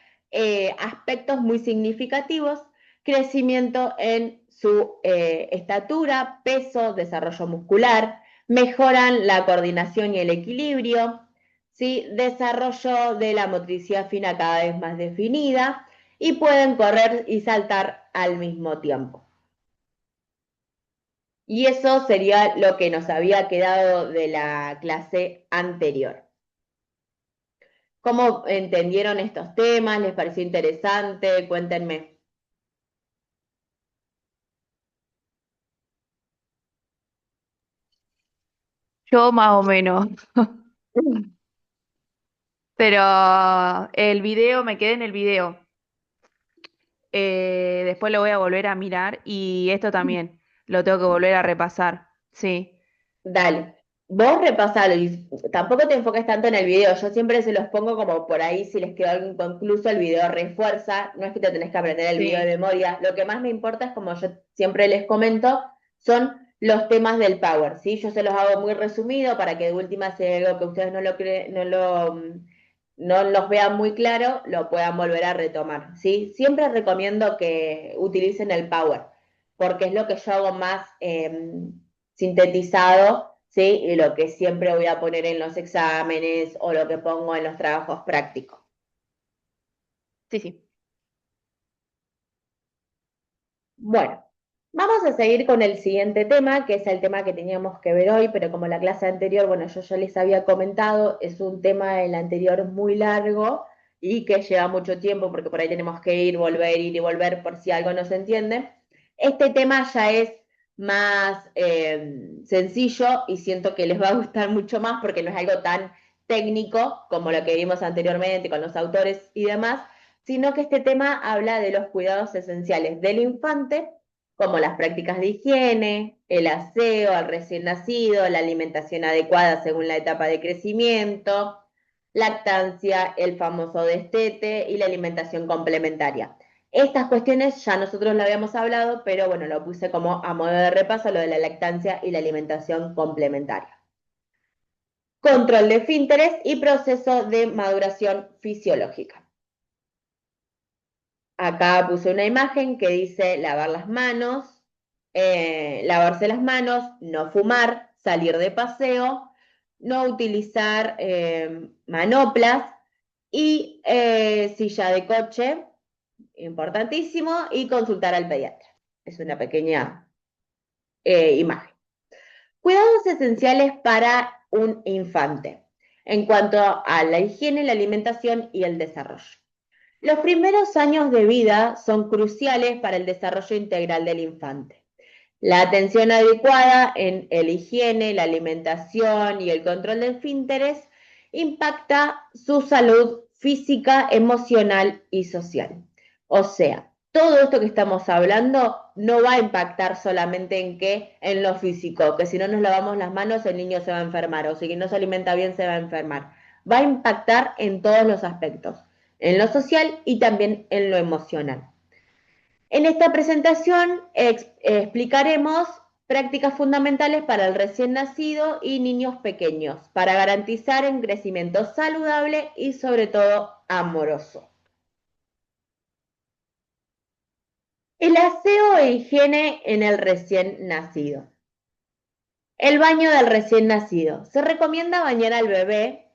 aspectos muy significativos, crecimiento en su estatura, peso, desarrollo muscular, mejoran la coordinación y el equilibrio, ¿sí? Desarrollo de la motricidad fina cada vez más definida y pueden correr y saltar al mismo tiempo. Y eso sería lo que nos había quedado de la clase anterior. ¿Cómo entendieron estos temas? ¿Les pareció interesante? Cuéntenme. Yo más o menos. Pero el video, me quedé en el video. Después lo voy a volver a mirar y esto también lo tengo que volver a repasar. Sí. Dale. Vos repasalo y tampoco te enfoques tanto en el video. Yo siempre se los pongo como por ahí, si les quedó algo inconcluso, el video refuerza. No es que te tenés que aprender el video de Sí. memoria. Lo que más me importa es, como yo siempre les comento, son los temas del Power, ¿sí? Yo se los hago muy resumido para que de última, si hay algo que ustedes no los vean muy claro, lo puedan volver a retomar, ¿sí? Siempre recomiendo que utilicen el Power, porque es lo que yo hago más sintetizado, ¿sí? Y lo que siempre voy a poner en los exámenes o lo que pongo en los trabajos prácticos. Sí, sí. Bueno, vamos a seguir con el siguiente tema, que es el tema que teníamos que ver hoy, pero como la clase anterior, bueno, yo ya les había comentado, es un tema el anterior muy largo y que lleva mucho tiempo porque por ahí tenemos que ir y volver por si algo no se entiende. Este tema ya es más sencillo y siento que les va a gustar mucho más porque no es algo tan técnico como lo que vimos anteriormente con los autores y demás, sino que este tema habla de los cuidados esenciales del infante, como las prácticas de higiene, el aseo al recién nacido, la alimentación adecuada según la etapa de crecimiento, lactancia, el famoso destete y la alimentación complementaria. Estas cuestiones ya nosotros lo habíamos hablado, pero bueno, lo puse como a modo de repaso, lo de la lactancia y la alimentación complementaria. Control de esfínteres y proceso de maduración fisiológica. Acá puse una imagen que dice lavar las manos, lavarse las manos, no fumar, salir de paseo, no utilizar manoplas y silla de coche, importantísimo, y consultar al pediatra. Es una pequeña imagen. Cuidados esenciales para un infante en cuanto a la higiene, la alimentación y el desarrollo. Los primeros años de vida son cruciales para el desarrollo integral del infante. La atención adecuada en la higiene, la alimentación y el control de esfínteres impacta su salud física, emocional y social. O sea, todo esto que estamos hablando no va a impactar solamente en lo físico, que si no nos lavamos las manos el niño se va a enfermar, o si no se alimenta bien se va a enfermar. Va a impactar en todos los aspectos, en lo social y también en lo emocional. En esta presentación explicaremos prácticas fundamentales para el recién nacido y niños pequeños para garantizar un crecimiento saludable y sobre todo amoroso. El aseo e higiene en el recién nacido. El baño del recién nacido. Se recomienda bañar al bebé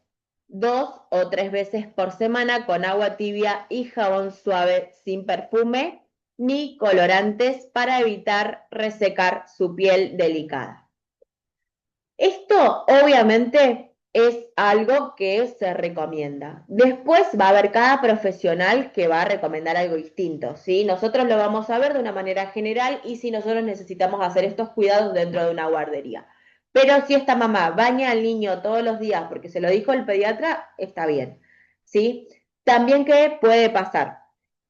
2 o 3 veces por semana con agua tibia y jabón suave sin perfume ni colorantes para evitar resecar su piel delicada. Esto obviamente es algo que se recomienda. Después va a haber cada profesional que va a recomendar algo distinto, ¿sí? Nosotros lo vamos a ver de una manera general y si nosotros necesitamos hacer estos cuidados dentro de una guardería. Pero si esta mamá baña al niño todos los días porque se lo dijo el pediatra, está bien, ¿sí? También, ¿qué puede pasar?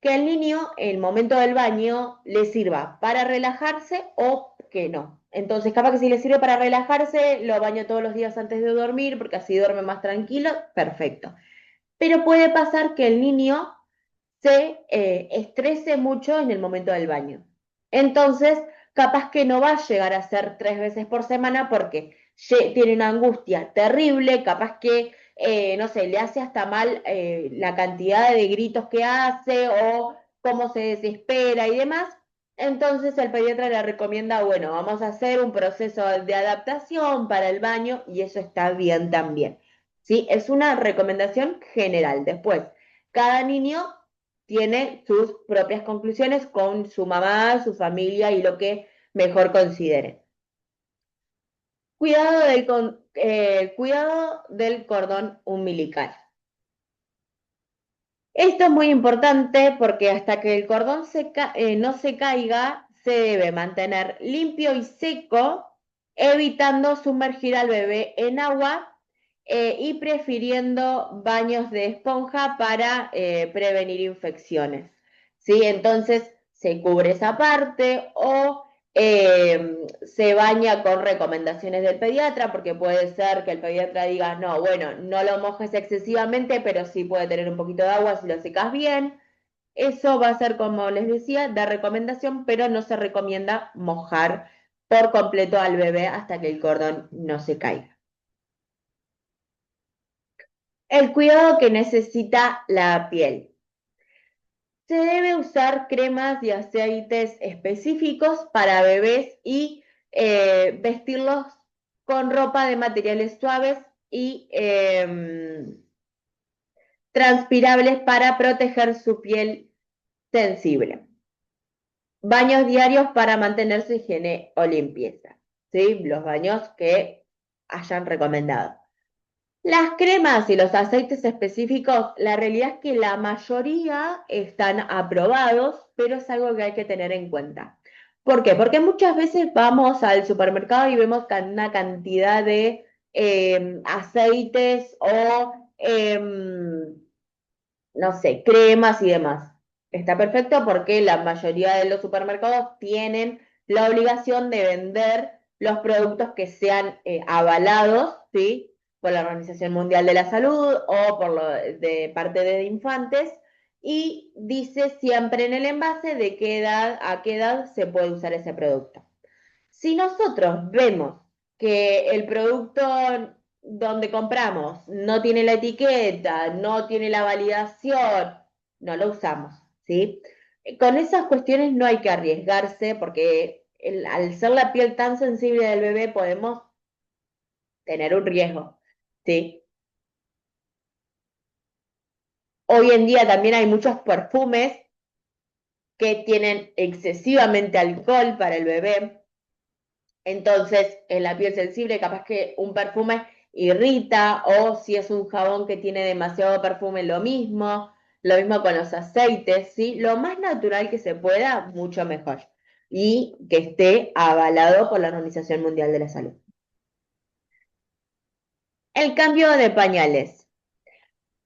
Que el niño, en el momento del baño, le sirva para relajarse o que no. Entonces, capaz que si le sirve para relajarse, lo baño todos los días antes de dormir, porque así duerme más tranquilo, perfecto. Pero puede pasar que el niño se estrese mucho en el momento del baño. Entonces, capaz que no va a llegar a ser 3 veces por semana porque tiene una angustia terrible, capaz que, no sé, le hace hasta mal la cantidad de gritos que hace o cómo se desespera y demás. Entonces el pediatra le recomienda, bueno, vamos a hacer un proceso de adaptación para el baño y eso está bien también. ¿Sí? Es una recomendación general. Después, cada niño tiene sus propias conclusiones con su mamá, su familia y lo que mejor considere. Cuidado del cordón umbilical. Esto es muy importante porque hasta que el cordón no se caiga, se debe mantener limpio y seco, evitando sumergir al bebé en agua y prefiriendo baños de esponja para prevenir infecciones. ¿Sí? Entonces se cubre esa parte o se baña con recomendaciones del pediatra, porque puede ser que el pediatra diga, no, bueno, no lo mojes excesivamente, pero sí puede tener un poquito de agua si lo secas bien. Eso va a ser, como les decía, de recomendación, pero no se recomienda mojar por completo al bebé hasta que el cordón no se caiga. El cuidado que necesita la piel. Se debe usar cremas y aceites específicos para bebés y vestirlos con ropa de materiales suaves y transpirables para proteger su piel sensible. Baños diarios para mantener su higiene o limpieza, ¿sí? Los baños que hayan recomendado. Las cremas y los aceites específicos, la realidad es que la mayoría están aprobados, pero es algo que hay que tener en cuenta. ¿Por qué? Porque muchas veces vamos al supermercado y vemos una cantidad de aceites o, no sé, cremas y demás. Está perfecto porque la mayoría de los supermercados tienen la obligación de vender los productos que sean avalados, ¿sí? Por la Organización Mundial de la Salud o de parte de infantes, y dice siempre en el envase de qué edad a qué edad se puede usar ese producto. Si nosotros vemos que el producto donde compramos no tiene la etiqueta, no tiene la validación, no lo usamos, ¿sí? Con esas cuestiones no hay que arriesgarse porque al ser la piel tan sensible del bebé podemos tener un riesgo, ¿sí? Hoy en día también hay muchos perfumes que tienen excesivamente alcohol para el bebé. Entonces, en la piel sensible, capaz que un perfume irrita, o si es un jabón que tiene demasiado perfume, lo mismo con los aceites, ¿sí? Lo más natural que se pueda, mucho mejor. Y que esté avalado por la Organización Mundial de la Salud. El cambio de pañales.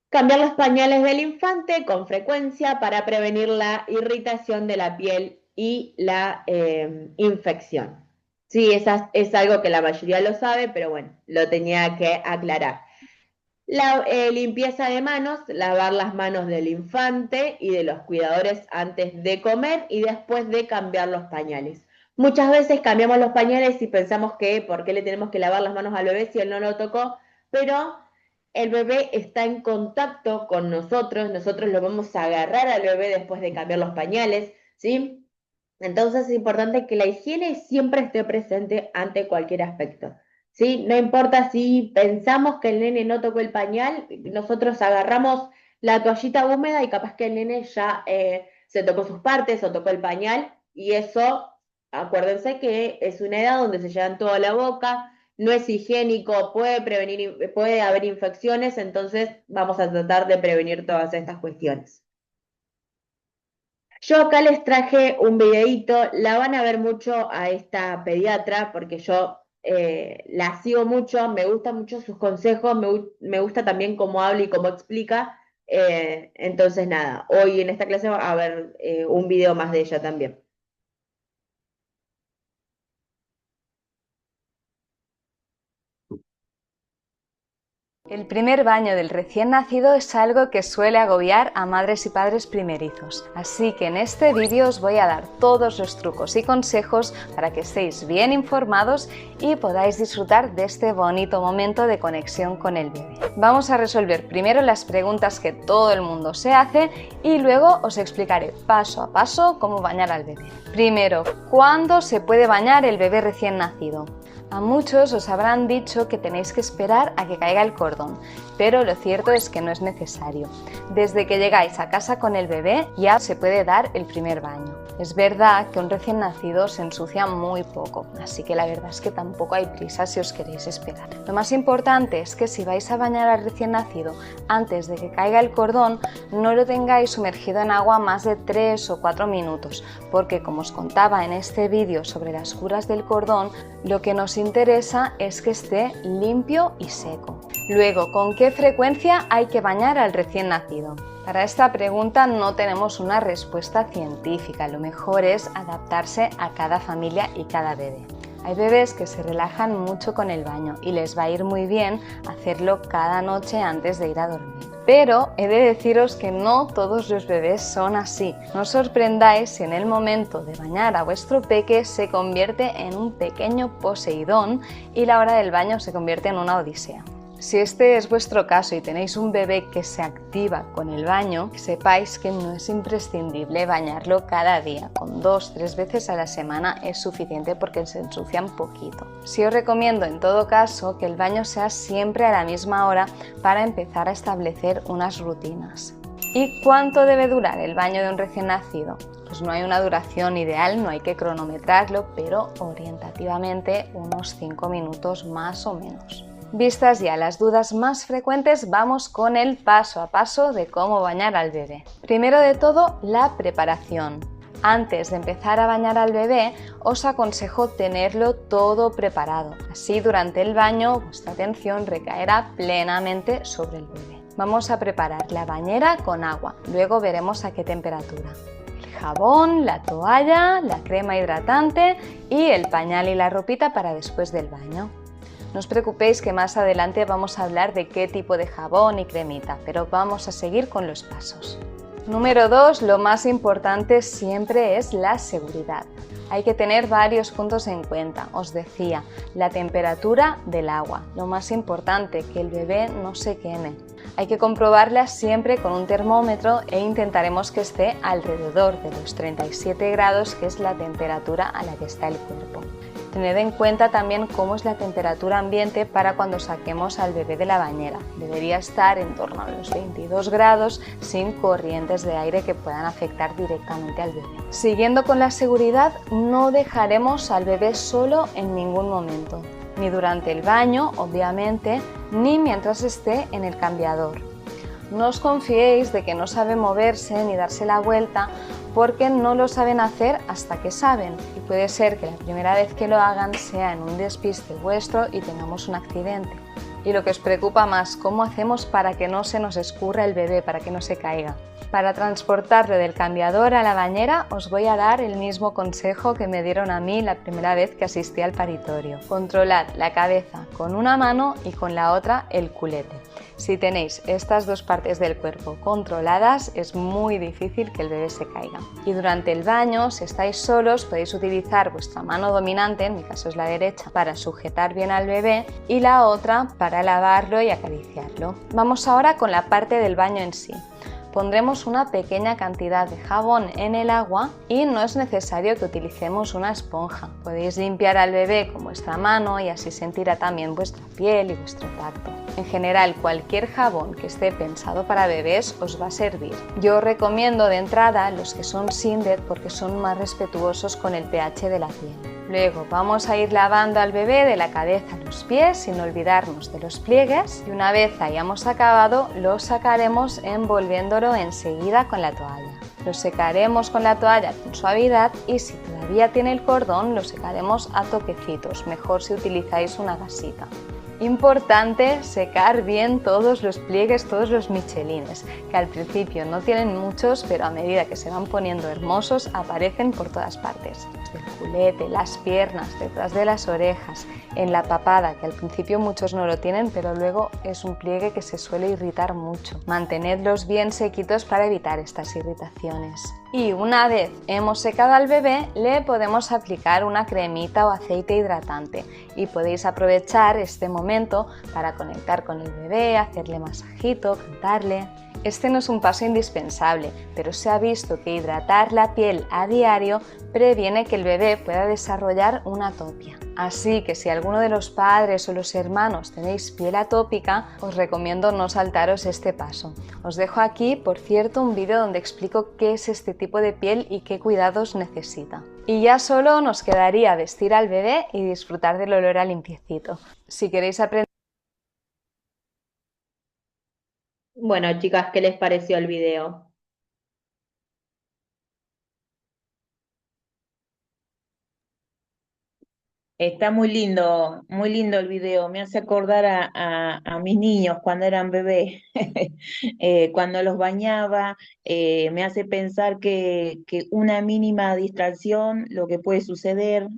Cambiar los pañales del infante con frecuencia para prevenir la irritación de la piel y la infección. Sí, es algo que la mayoría lo sabe, pero bueno, lo tenía que aclarar. La limpieza de manos, lavar las manos del infante y de los cuidadores antes de comer y después de cambiar los pañales. Muchas veces cambiamos los pañales y pensamos que ¿por qué le tenemos que lavar las manos al bebé si él no lo tocó? Pero el bebé está en contacto con nosotros lo vamos a agarrar al bebé después de cambiar los pañales, ¿sí? Entonces es importante que la higiene siempre esté presente ante cualquier aspecto, ¿sí? No importa si pensamos que el nene no tocó el pañal, nosotros agarramos la toallita húmeda y capaz que el nene ya se tocó sus partes o tocó el pañal, y eso, acuérdense que es una edad donde se llevan toda la boca, no es higiénico, puede haber infecciones, entonces vamos a tratar de prevenir todas estas cuestiones. Yo acá les traje un videíto, la van a ver mucho a esta pediatra porque yo la sigo mucho, me gustan mucho sus consejos, me gusta también cómo habla y cómo explica, entonces nada, hoy en esta clase va a haber un video más de ella también. El primer baño del recién nacido es algo que suele agobiar a madres y padres primerizos, así que en este vídeo os voy a dar todos los trucos y consejos para que estéis bien informados y podáis disfrutar de este bonito momento de conexión con el bebé. Vamos a resolver primero las preguntas que todo el mundo se hace y luego os explicaré paso a paso cómo bañar al bebé. Primero, ¿cuándo se puede bañar el bebé recién nacido? A muchos os habrán dicho que tenéis que esperar a que caiga el cordón, pero lo cierto es que no es necesario. Desde que llegáis a casa con el bebé ya se puede dar el primer baño. Es verdad que un recién nacido se ensucia muy poco, así que la verdad es que tampoco hay prisa si os queréis esperar. Lo más importante es que si vais a bañar al recién nacido antes de que caiga el cordón, no lo tengáis sumergido en agua más de 3 o 4 minutos, porque como os contaba en este vídeo sobre las curas del cordón, lo que nos interesa es que esté limpio y seco. Luego, ¿con qué frecuencia hay que bañar al recién nacido? Para esta pregunta no tenemos una respuesta científica, lo mejor es adaptarse a cada familia y cada bebé. Hay bebés que se relajan mucho con el baño y les va a ir muy bien hacerlo cada noche antes de ir a dormir. Pero he de deciros que no todos los bebés son así. No os sorprendáis si en el momento de bañar a vuestro peque se convierte en un pequeño poseidón y la hora del baño se convierte en una odisea. Si este es vuestro caso y tenéis un bebé que se activa con el baño, sepáis que no es imprescindible bañarlo cada día. Con 2-3 veces a la semana es suficiente porque se ensucian poquito. Sí os recomiendo en todo caso que el baño sea siempre a la misma hora para empezar a establecer unas rutinas. ¿Y cuánto debe durar el baño de un recién nacido? Pues no hay una duración ideal, no hay que cronometrarlo, pero orientativamente unos 5 minutos más o menos. Vistas ya las dudas más frecuentes, vamos con el paso a paso de cómo bañar al bebé. Primero de todo, la preparación. Antes de empezar a bañar al bebé, os aconsejo tenerlo todo preparado. Así durante el baño vuestra atención recaerá plenamente sobre el bebé. Vamos a preparar la bañera con agua, luego veremos a qué temperatura. El jabón, la toalla, la crema hidratante y el pañal y la ropita para después del baño. No os preocupéis que más adelante vamos a hablar de qué tipo de jabón y cremita, pero vamos a seguir con los pasos. Número 2, lo más importante siempre es la seguridad. Hay que tener varios puntos en cuenta. Os decía, la temperatura del agua, lo más importante, que el bebé no se queme. Hay que comprobarla siempre con un termómetro e intentaremos que esté alrededor de los 37 grados, que es la temperatura a la que está el cuerpo. Tened en cuenta también cómo es la temperatura ambiente para cuando saquemos al bebé de la bañera. Debería estar en torno a los 22 grados sin corrientes de aire que puedan afectar directamente al bebé. Siguiendo con la seguridad, no dejaremos al bebé solo en ningún momento, ni durante el baño, obviamente, ni mientras esté en el cambiador. No os confiéis de que no sabe moverse ni darse la vuelta, porque no lo saben hacer hasta que saben, y puede ser que la primera vez que lo hagan sea en un despiste vuestro y tengamos un accidente. Y lo que os preocupa más, ¿cómo hacemos para que no se nos escurra el bebé, para que no se caiga? Para transportarlo del cambiador a la bañera os voy a dar el mismo consejo que me dieron a mí la primera vez que asistí al paritorio. Controlad la cabeza con una mano y con la otra el culete. Si tenéis estas dos partes del cuerpo controladas, es muy difícil que el bebé se caiga. Y durante el baño, si estáis solos, podéis utilizar vuestra mano dominante, en mi caso es la derecha, para sujetar bien al bebé y la otra para lavarlo y acariciarlo. Vamos ahora con la parte del baño en sí. Pondremos una pequeña cantidad de jabón en el agua y no es necesario que utilicemos una esponja. Podéis limpiar al bebé con vuestra mano y así sentirá también vuestra piel y vuestro tacto. En general, cualquier jabón que esté pensado para bebés os va a servir. Yo recomiendo de entrada los que son Sindet porque son más respetuosos con el pH de la piel. Luego vamos a ir lavando al bebé de la cabeza a los pies sin olvidarnos de los pliegues y una vez hayamos acabado lo sacaremos envolviéndolo enseguida con la toalla. Lo secaremos con la toalla con suavidad y si todavía tiene el cordón lo secaremos a toquecitos, mejor si utilizáis una gasita. Importante secar bien todos los pliegues, todos los michelines, que al principio no tienen muchos, pero a medida que se van poniendo hermosos aparecen por todas partes. El culete, las piernas, detrás de las orejas, en la papada, que al principio muchos no lo tienen, pero luego es un pliegue que se suele irritar mucho. Mantenedlos bien sequitos para evitar estas irritaciones. Y una vez hemos secado al bebé, le podemos aplicar una cremita o aceite hidratante y podéis aprovechar este momento para conectar con el bebé, hacerle masajito, cantarle. Este no es un paso indispensable, pero se ha visto que hidratar la piel a diario previene que el bebé pueda desarrollar una atopia. Así que si alguno de los padres o los hermanos tenéis piel atópica, os recomiendo no saltaros este paso. Os dejo aquí, por cierto, un vídeo donde explico qué es este tipo de piel y qué cuidados necesita. Y ya solo nos quedaría vestir al bebé y disfrutar del olor a limpiecito. Si queréis aprender... Bueno, chicas, ¿qué les pareció el video? Está muy lindo el video. Me hace acordar a mis niños cuando eran bebés, cuando los bañaba, me hace pensar que una mínima distracción, lo que puede suceder,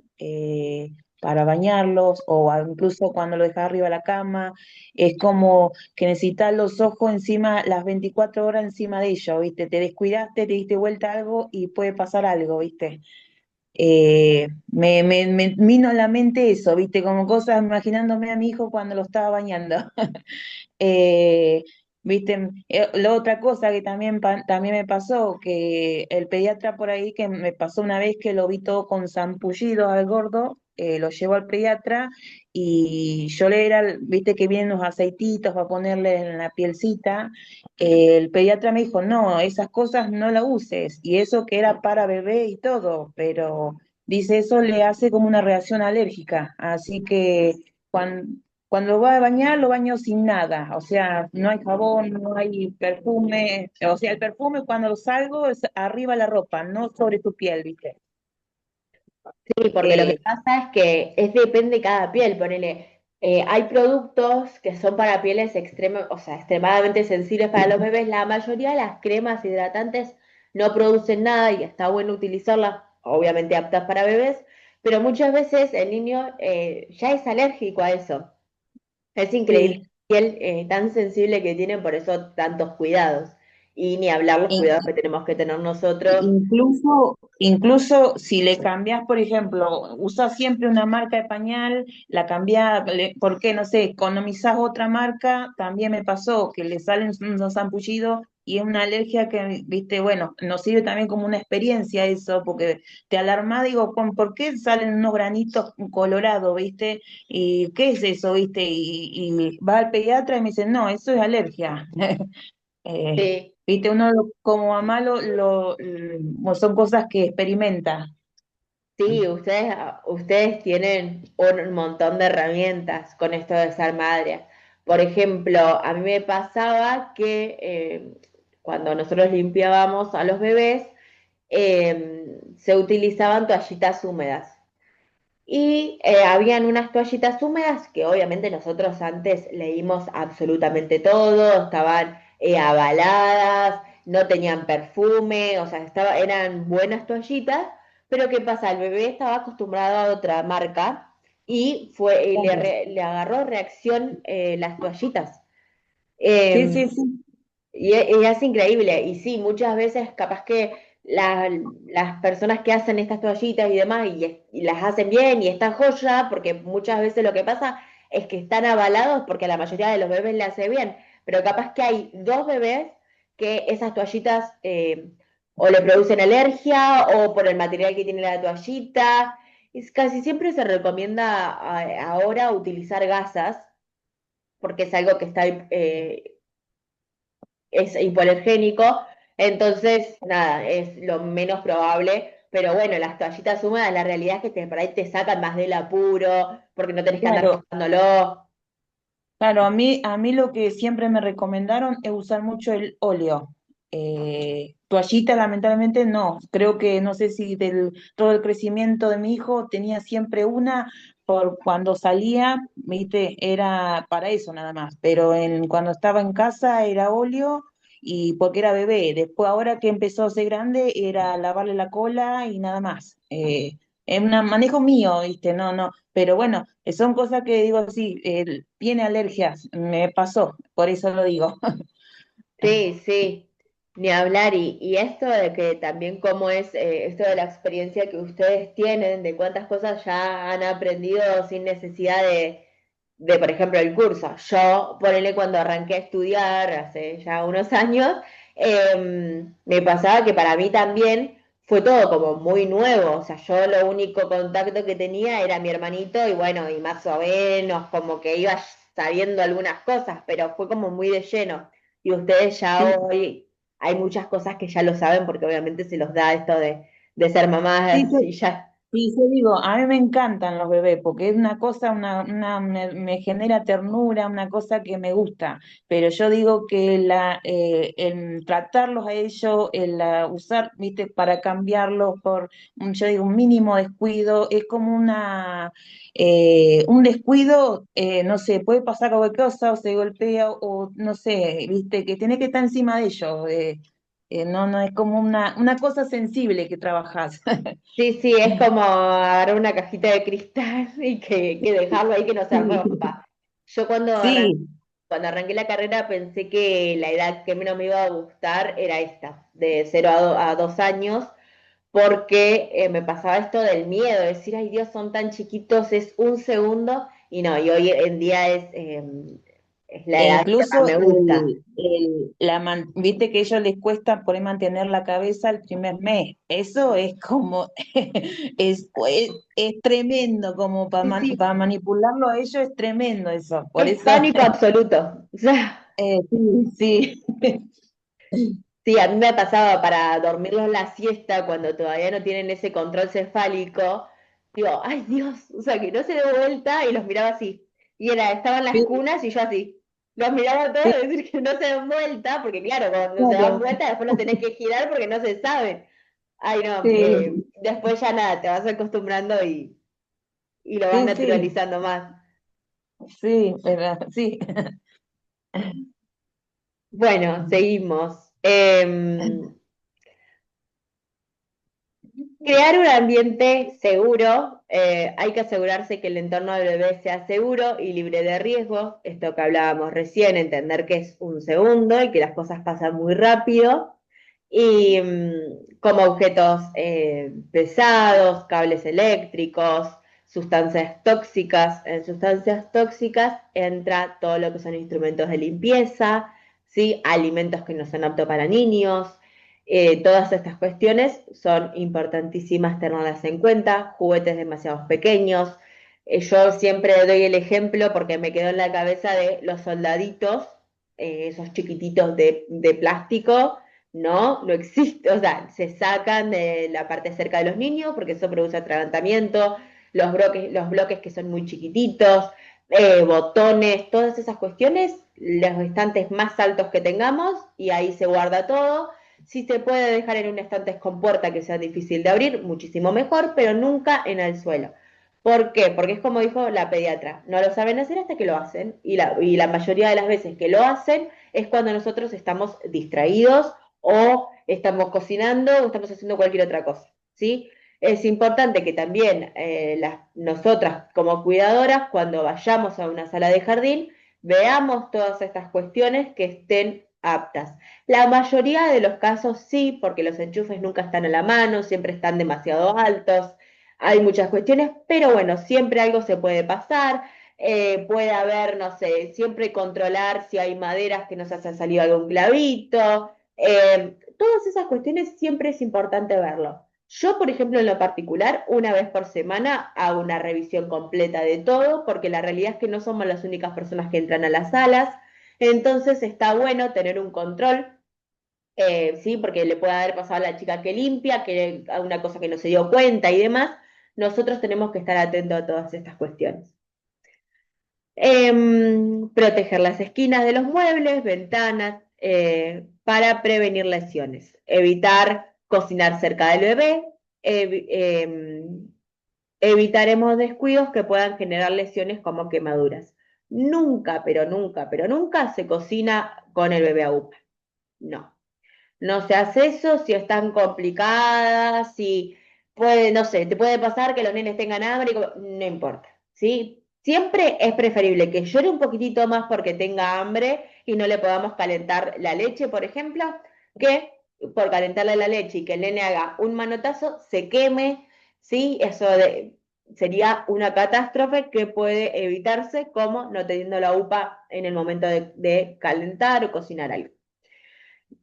para bañarlos, o incluso cuando lo dejas arriba de la cama, es como que necesitas los ojos encima, las 24 horas encima de ellos, ¿viste? Te descuidaste, te diste vuelta a algo y puede pasar algo, ¿viste? Me vino a la mente eso, ¿viste? Como cosas, imaginándome a mi hijo cuando lo estaba bañando. Eh, ¿Viste? La otra cosa que también, también me pasó, que el pediatra por ahí que me pasó una vez que lo vi todo con zampullido al gordo, lo llevo al pediatra y yo le era, viste que vienen los aceititos para ponerle en la pielcita, el pediatra me dijo, no, esas cosas no las uses, y eso que era para bebé y todo, pero dice eso le hace como una reacción alérgica, así que cuando lo voy a bañar, lo baño sin nada, o sea, no hay jabón, no hay perfume, o sea, el perfume cuando lo salgo es arriba de la ropa, no sobre tu piel, ¿viste? Sí, porque lo que Eh, pasa es que depende de cada piel, ponele, hay productos que son para pieles o sea, extremadamente sensibles para los bebés, la mayoría de las cremas hidratantes no producen nada y está bueno utilizarlas, obviamente aptas para bebés, pero muchas veces el niño ya es alérgico a eso. Es increíble sí, la piel tan sensible que tienen, por eso tantos cuidados. Y ni hablar los cuidados que tenemos que tener nosotros. incluso si le cambias, por ejemplo, usas siempre una marca de pañal, la cambias, ¿por qué? No sé, economizás otra marca, también me pasó que le salen unos ampullidos y es una alergia que, viste, bueno, nos sirve también como una experiencia eso, porque te alarma, digo, ¿por qué salen unos granitos colorados, viste? ¿Y qué es eso, viste? Y va al pediatra y me dice, no, eso es alergia. Eh, Sí, Viste, uno como mamá son cosas que experimenta. sí, ustedes tienen un montón de herramientas con esto de ser madre. Por ejemplo, a mí me pasaba que cuando nosotros limpiábamos a los bebés, se utilizaban toallitas húmedas. Y habían unas toallitas húmedas que obviamente nosotros antes leímos absolutamente todo, estaban avaladas, no tenían perfume, o sea, eran buenas toallitas, pero ¿qué pasa? El bebé estaba acostumbrado a otra marca y Claro. le agarró reacción las toallitas. Sí, Em, sí, sí. y es increíble. Y sí, muchas veces capaz que las personas que hacen estas toallitas y demás y las hacen bien y están joya, porque muchas veces lo que pasa es que están avalados porque a la mayoría de los bebés le hace bien, pero capaz que hay dos bebés que esas toallitas o le producen alergia o por el material que tiene la toallita. Casi siempre se recomienda ahora utilizar gasas porque es algo que está es hipoalergénico, entonces nada, es lo menos probable. Pero bueno, las toallitas húmedas, la realidad es que por ahí te sacan más del apuro, porque no tenés que andar Claro, mojándolo. claro, a mí lo que siempre me recomendaron es usar mucho el óleo. Toallita, lamentablemente, no. Creo que no sé si del todo el crecimiento de mi hijo tenía siempre una, por cuando salía, viste, era para eso nada más. Pero cuando estaba en casa era óleo y porque era bebé. Después, ahora que empezó a ser grande, era lavarle la cola y nada más. Es un manejo mío, viste, no, no. Pero bueno, son cosas que digo, sí, tiene alergias, me pasó, por eso lo digo. Sí, sí, ni hablar. Y esto de que también cómo es esto de la experiencia que ustedes tienen, de cuántas cosas ya han aprendido sin necesidad por ejemplo, el curso. Yo, ponele cuando arranqué a estudiar hace ya unos años, me pasaba que para mí también fue todo como muy nuevo. O sea, yo lo único contacto que tenía era mi hermanito y bueno, y más o menos como que iba sabiendo algunas cosas, pero fue como muy de lleno. Y ustedes ya Sí, hoy hay muchas cosas que ya lo saben porque obviamente se los da esto de ser sí, mamás y ya. sí, yo digo, a mí me encantan los bebés porque es una cosa, me genera ternura, una cosa que me gusta, pero yo digo que el tratarlos a ellos, usar, viste, para cambiarlos por, yo digo, un mínimo descuido, es como un descuido, no sé, puede pasar cualquier cosa o se golpea o no sé, viste, que tiene que estar encima de ellos. No, es como una cosa sensible que trabajás. Sí, sí, es como agarrar una cajita de cristal y que dejarlo ahí que no se Sí, rompa. Yo sí, cuando arranqué la carrera pensé que la edad que menos me iba a gustar era esta, de 0 a 2 años, porque me pasaba esto del miedo, de decir, ay Dios, son tan chiquitos, es un segundo, y no, y hoy en día es la e edad que más incluso me gusta. viste que a ellos les cuesta por ahí mantener la cabeza el primer mes. Eso es como, es tremendo, como Sí, sí, para manipularlo a ellos es tremendo eso. Por es eso, pánico absoluto. O sea, sí, sí, a mí me pasaba para dormirlos la siesta cuando todavía no tienen ese control cefálico. Digo, ay Dios, o sea, que no se dé vuelta y los miraba así. Y estaban las sí, cunas y yo así. Los miraba todos sí, y decir que no se den vuelta, porque claro, cuando se dan claro, vuelta después los tenés que girar porque no se saben. Ay, no, sí, después ya nada, te vas acostumbrando y lo vas sí, sí, naturalizando más. sí, sí. Bueno, seguimos. Crear un ambiente seguro, hay que asegurarse que el entorno del bebé sea seguro y libre de riesgos, esto que hablábamos recién, entender que es un segundo y que las cosas pasan muy rápido, y como objetos pesados, cables eléctricos, sustancias tóxicas. En sustancias tóxicas entra todo lo que son instrumentos de limpieza, ¿sí? Alimentos que no son aptos para niños. Todas estas cuestiones son importantísimas tenerlas en cuenta, juguetes demasiado pequeños. Yo siempre doy el ejemplo porque me quedó en la cabeza de los soldaditos, esos chiquititos de plástico, no, no existe, o sea, se sacan de la parte cerca de los niños porque eso produce atragantamiento, los bloques que son muy chiquititos, botones, todas esas cuestiones, los estantes más altos que tengamos y ahí se guarda todo. Si se puede dejar en un estante con puerta que sea difícil de abrir, muchísimo mejor, pero nunca en el suelo. ¿Por qué? Porque es como dijo la pediatra, no lo saben hacer hasta que lo hacen y la mayoría de las veces que lo hacen es cuando nosotros estamos distraídos o estamos cocinando o estamos haciendo cualquier otra cosa, ¿sí? Es importante que también nosotras como cuidadoras, cuando vayamos a una sala de jardín, veamos todas estas cuestiones que estén aptas. La mayoría de los casos sí, porque los enchufes nunca están a la mano, siempre están demasiado altos, hay muchas cuestiones, pero bueno, siempre algo se puede pasar, puede haber, no sé, siempre controlar si hay maderas que nos haya salido algún clavito, todas esas cuestiones siempre es importante verlo. Yo, por ejemplo, en lo particular, una vez por semana hago una revisión completa de todo, porque la realidad es que no somos las únicas personas que entran a las salas, entonces está bueno tener un control, sí, porque le puede haber pasado a la chica que limpia, que a una cosa que no se dio cuenta y demás. Nosotros tenemos que estar atentos a todas estas cuestiones. Proteger las esquinas de los muebles, ventanas, para prevenir lesiones. Evitar cocinar cerca del bebé. Evitaremos descuidos que puedan generar lesiones como quemaduras. Nunca, pero nunca, pero nunca se cocina con el bebé a UPA. No. No se hace eso si están complicadas, si puede, no sé, te puede pasar que los nenes tengan hambre, no importa, ¿sí? Siempre es preferible que llore un poquitito más porque tenga hambre y no le podamos calentar la leche, por ejemplo, que por calentarle la leche y que el nene haga un manotazo, se queme, ¿sí? Sería una catástrofe que puede evitarse como no teniendo la UPA en el momento de calentar o cocinar algo.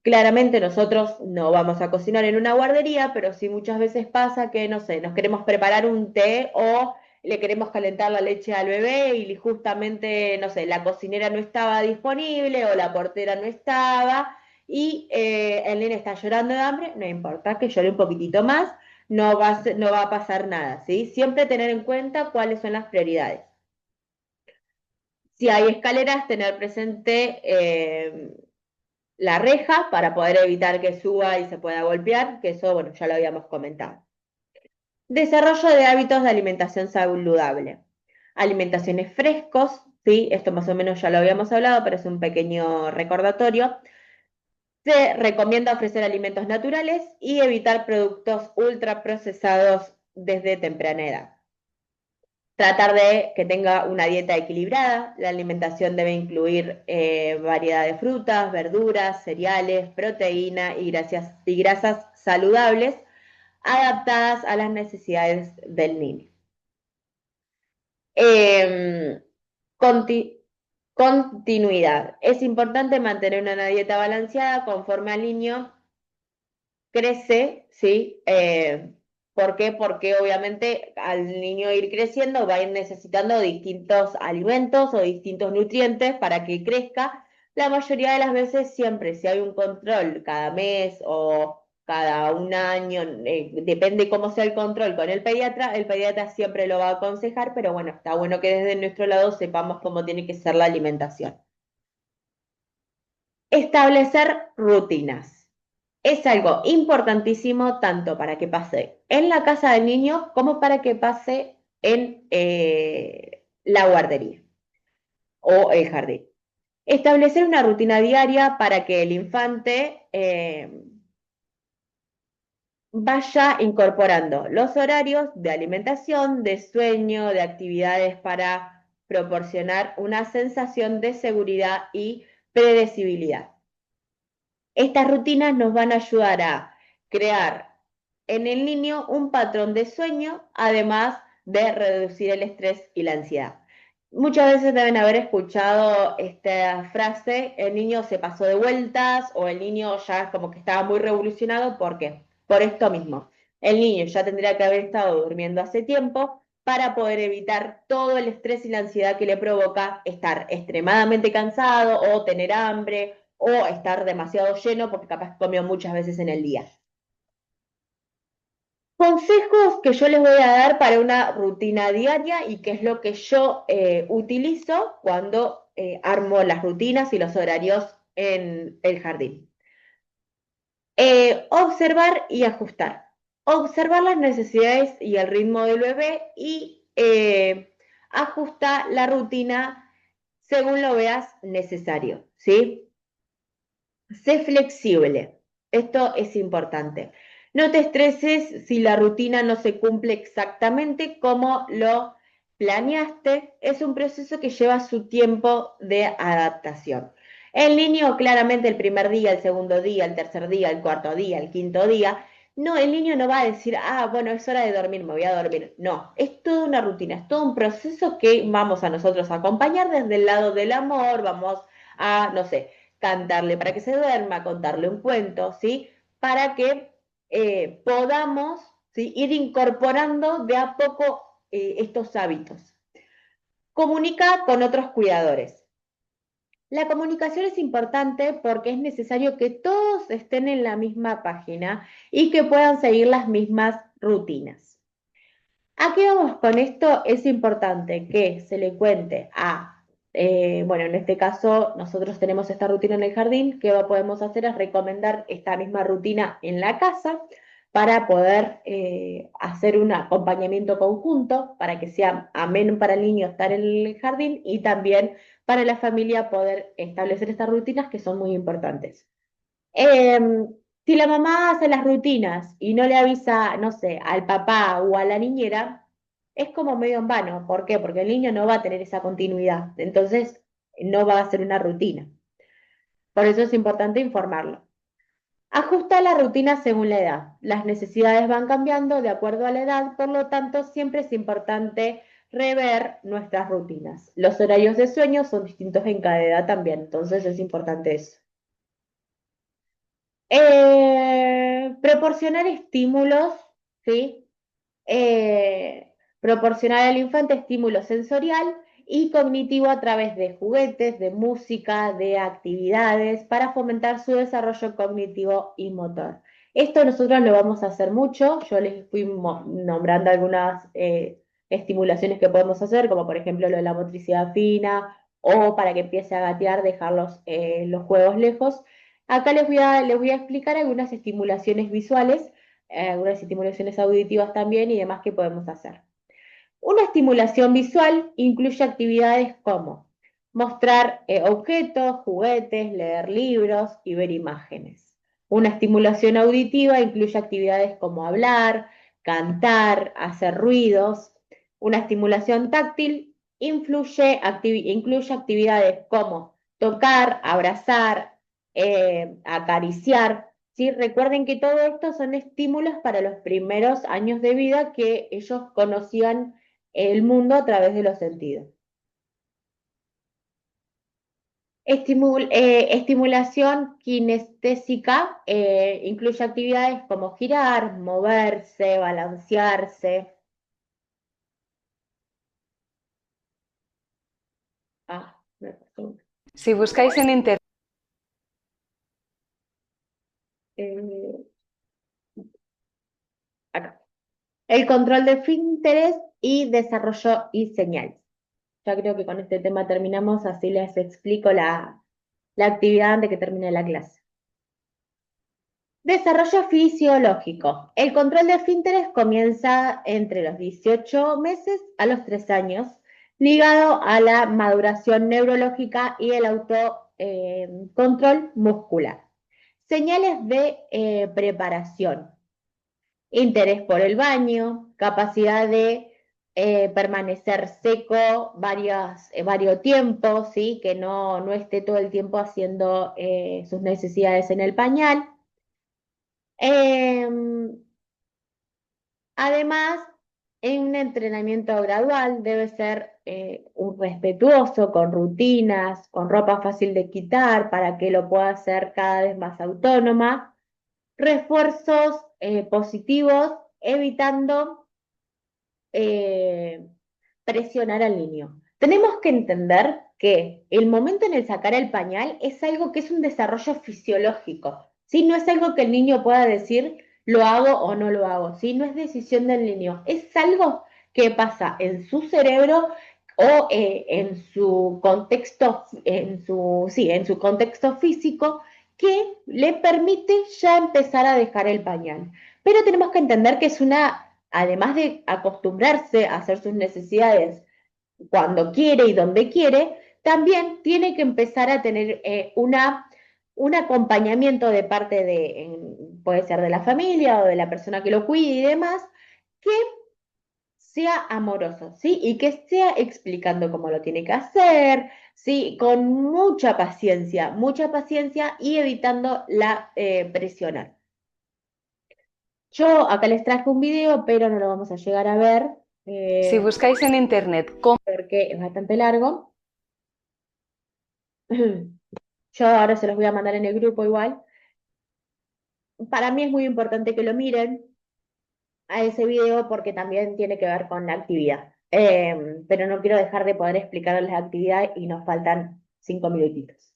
Claramente nosotros no vamos a cocinar en una guardería, pero sí muchas veces pasa que, no sé, nos queremos preparar un té o le queremos calentar la leche al bebé y justamente, no sé, la cocinera no estaba disponible o la portera no estaba y el nene está llorando de hambre, no importa que llore un poquitito más, no va a pasar nada, ¿sí? Siempre tener en cuenta cuáles son las prioridades. Si hay escaleras, tener presente la reja para poder evitar que suba y se pueda golpear, que eso, bueno, ya lo habíamos comentado. Desarrollo de hábitos de alimentación saludable. Alimentaciones frescos, ¿sí? Esto más o menos ya lo habíamos hablado, pero es un pequeño recordatorio. Se recomienda ofrecer alimentos naturales y evitar productos ultraprocesados desde temprana edad. Tratar de que tenga una dieta equilibrada. La alimentación debe incluir variedad de frutas, verduras, cereales, proteína y grasas saludables adaptadas a las necesidades del niño. Continuidad. Es importante mantener una dieta balanceada conforme al niño crece, ¿sí? ¿Por qué? Porque obviamente al niño ir creciendo va a ir necesitando distintos alimentos o distintos nutrientes para que crezca. La mayoría de las veces siempre, si hay un control cada mes o cada un año, depende cómo sea el control con el pediatra siempre lo va a aconsejar, pero bueno, está bueno que desde nuestro lado sepamos cómo tiene que ser la alimentación. Establecer rutinas. Es algo importantísimo tanto para que pase en la casa del niño como para que pase en la guardería o el jardín. Establecer una rutina diaria para que el infante vaya incorporando los horarios de alimentación, de sueño, de actividades para proporcionar una sensación de seguridad y predecibilidad. Estas rutinas nos van a ayudar a crear en el niño un patrón de sueño, además de reducir el estrés y la ansiedad. Muchas veces deben haber escuchado esta frase, el niño se pasó de vueltas o el niño ya como que estaba muy revolucionado. ¿Por qué? Por esto mismo. El niño ya tendría que haber estado durmiendo hace tiempo para poder evitar todo el estrés y la ansiedad que le provoca estar extremadamente cansado o tener hambre o estar demasiado lleno porque capaz comió muchas veces en el día. Consejos que yo les voy a dar para una rutina diaria y que es lo que yo utilizo cuando armo las rutinas y los horarios en el jardín. Observar y ajustar. Observar las necesidades y el ritmo del bebé y ajusta la rutina según lo veas necesario, ¿sí? Sé flexible. Esto es importante. No te estreses si la rutina no se cumple exactamente como lo planeaste. Es un proceso que lleva su tiempo de adaptación. El niño claramente el primer día, el segundo día, el tercer día, el cuarto día, el quinto día, no, el niño no va a decir, ah, bueno, es hora de dormir, me voy a dormir. No, es toda una rutina, es todo un proceso que vamos a nosotros a acompañar desde el lado del amor, vamos a, no sé, cantarle para que se duerma, contarle un cuento, ¿sí? Para que podamos, ¿sí?, ir incorporando de a poco estos hábitos. Comunica con otros cuidadores. La comunicación es importante porque es necesario que todos estén en la misma página y que puedan seguir las mismas rutinas. ¿A qué vamos con esto? Es importante que se le cuente a, bueno, en este caso nosotros tenemos esta rutina en el jardín, que podemos hacer es recomendar esta misma rutina en la casa para poder hacer un acompañamiento conjunto, para que sea ameno para el niño estar en el jardín y también para la familia poder establecer estas rutinas que son muy importantes. Si la mamá hace las rutinas y no le avisa, no sé, al papá o a la niñera, es como medio en vano. ¿Por qué? Porque el niño no va a tener esa continuidad, entonces no va a ser una rutina. Por eso es importante informarlo. Ajusta la rutina según la edad. Las necesidades van cambiando de acuerdo a la edad, por lo tanto siempre es importante rever nuestras rutinas. Los horarios de sueño son distintos en cada edad también, entonces es importante eso. Proporcionar estímulos, ¿sí? Proporcionar al infante estímulo sensorial y cognitivo a través de juguetes, de música, de actividades para fomentar su desarrollo cognitivo y motor. Esto nosotros lo vamos a hacer mucho. Yo les fui nombrando algunas estimulaciones que podemos hacer, como por ejemplo lo de la motricidad fina o para que empiece a gatear, dejar los juegos lejos. Acá les voy a explicar algunas estimulaciones visuales, algunas estimulaciones auditivas también y demás que podemos hacer. Una estimulación visual incluye actividades como mostrar objetos, juguetes, leer libros y ver imágenes. Una estimulación auditiva incluye actividades como hablar, cantar, hacer ruidos. Una estimulación táctil incluye actividades como tocar, abrazar, acariciar. ¿Sí? Recuerden que todo esto son estímulos para los primeros años de vida que ellos conocían el mundo a través de los sentidos. Estimulación kinestésica incluye actividades como girar, moverse, balancearse. Ah, me pasó una. Si buscáis en internet, Eh, acá. El control de esfínteres y desarrollo y señales. Ya creo que con este tema terminamos, así les explico la actividad antes que termine la clase. Desarrollo fisiológico. El control de esfínteres comienza entre los 18 meses a los 3 años, ligado a la maduración neurológica y el autocontrol muscular. Señales de preparación. Interés por el baño, capacidad de permanecer seco varios tiempos, ¿sí? Que no esté todo el tiempo haciendo sus necesidades en el pañal. Además, en un entrenamiento gradual debe ser un respetuoso, con rutinas, con ropa fácil de quitar para que lo pueda hacer cada vez más autónoma. Refuerzos positivos, evitando presionar al niño. Tenemos que entender que el momento en el sacar el pañal es algo que es un desarrollo fisiológico, ¿sí? No es algo que el niño pueda decir, lo hago o no lo hago, ¿sí? No es decisión del niño, es algo que pasa en su cerebro o en su contexto, en su contexto físico que le permite ya empezar a dejar el pañal. Pero tenemos que entender que es además de acostumbrarse a hacer sus necesidades cuando quiere y donde quiere, también tiene que empezar a tener un acompañamiento de parte puede ser de la familia o de la persona que lo cuide y demás, que sea amoroso, ¿sí? Y que sea explicando cómo lo tiene que hacer, ¿sí? Con mucha paciencia y evitando la presionar. Yo acá les traje un video, pero no lo vamos a llegar a ver si buscáis en internet cómo porque es bastante largo. Yo ahora se los voy a mandar en el grupo igual. Para mí es muy importante que lo miren a ese video porque también tiene que ver con la actividad. Pero no quiero dejar de poder explicarles la actividad y nos faltan 5 minutitos.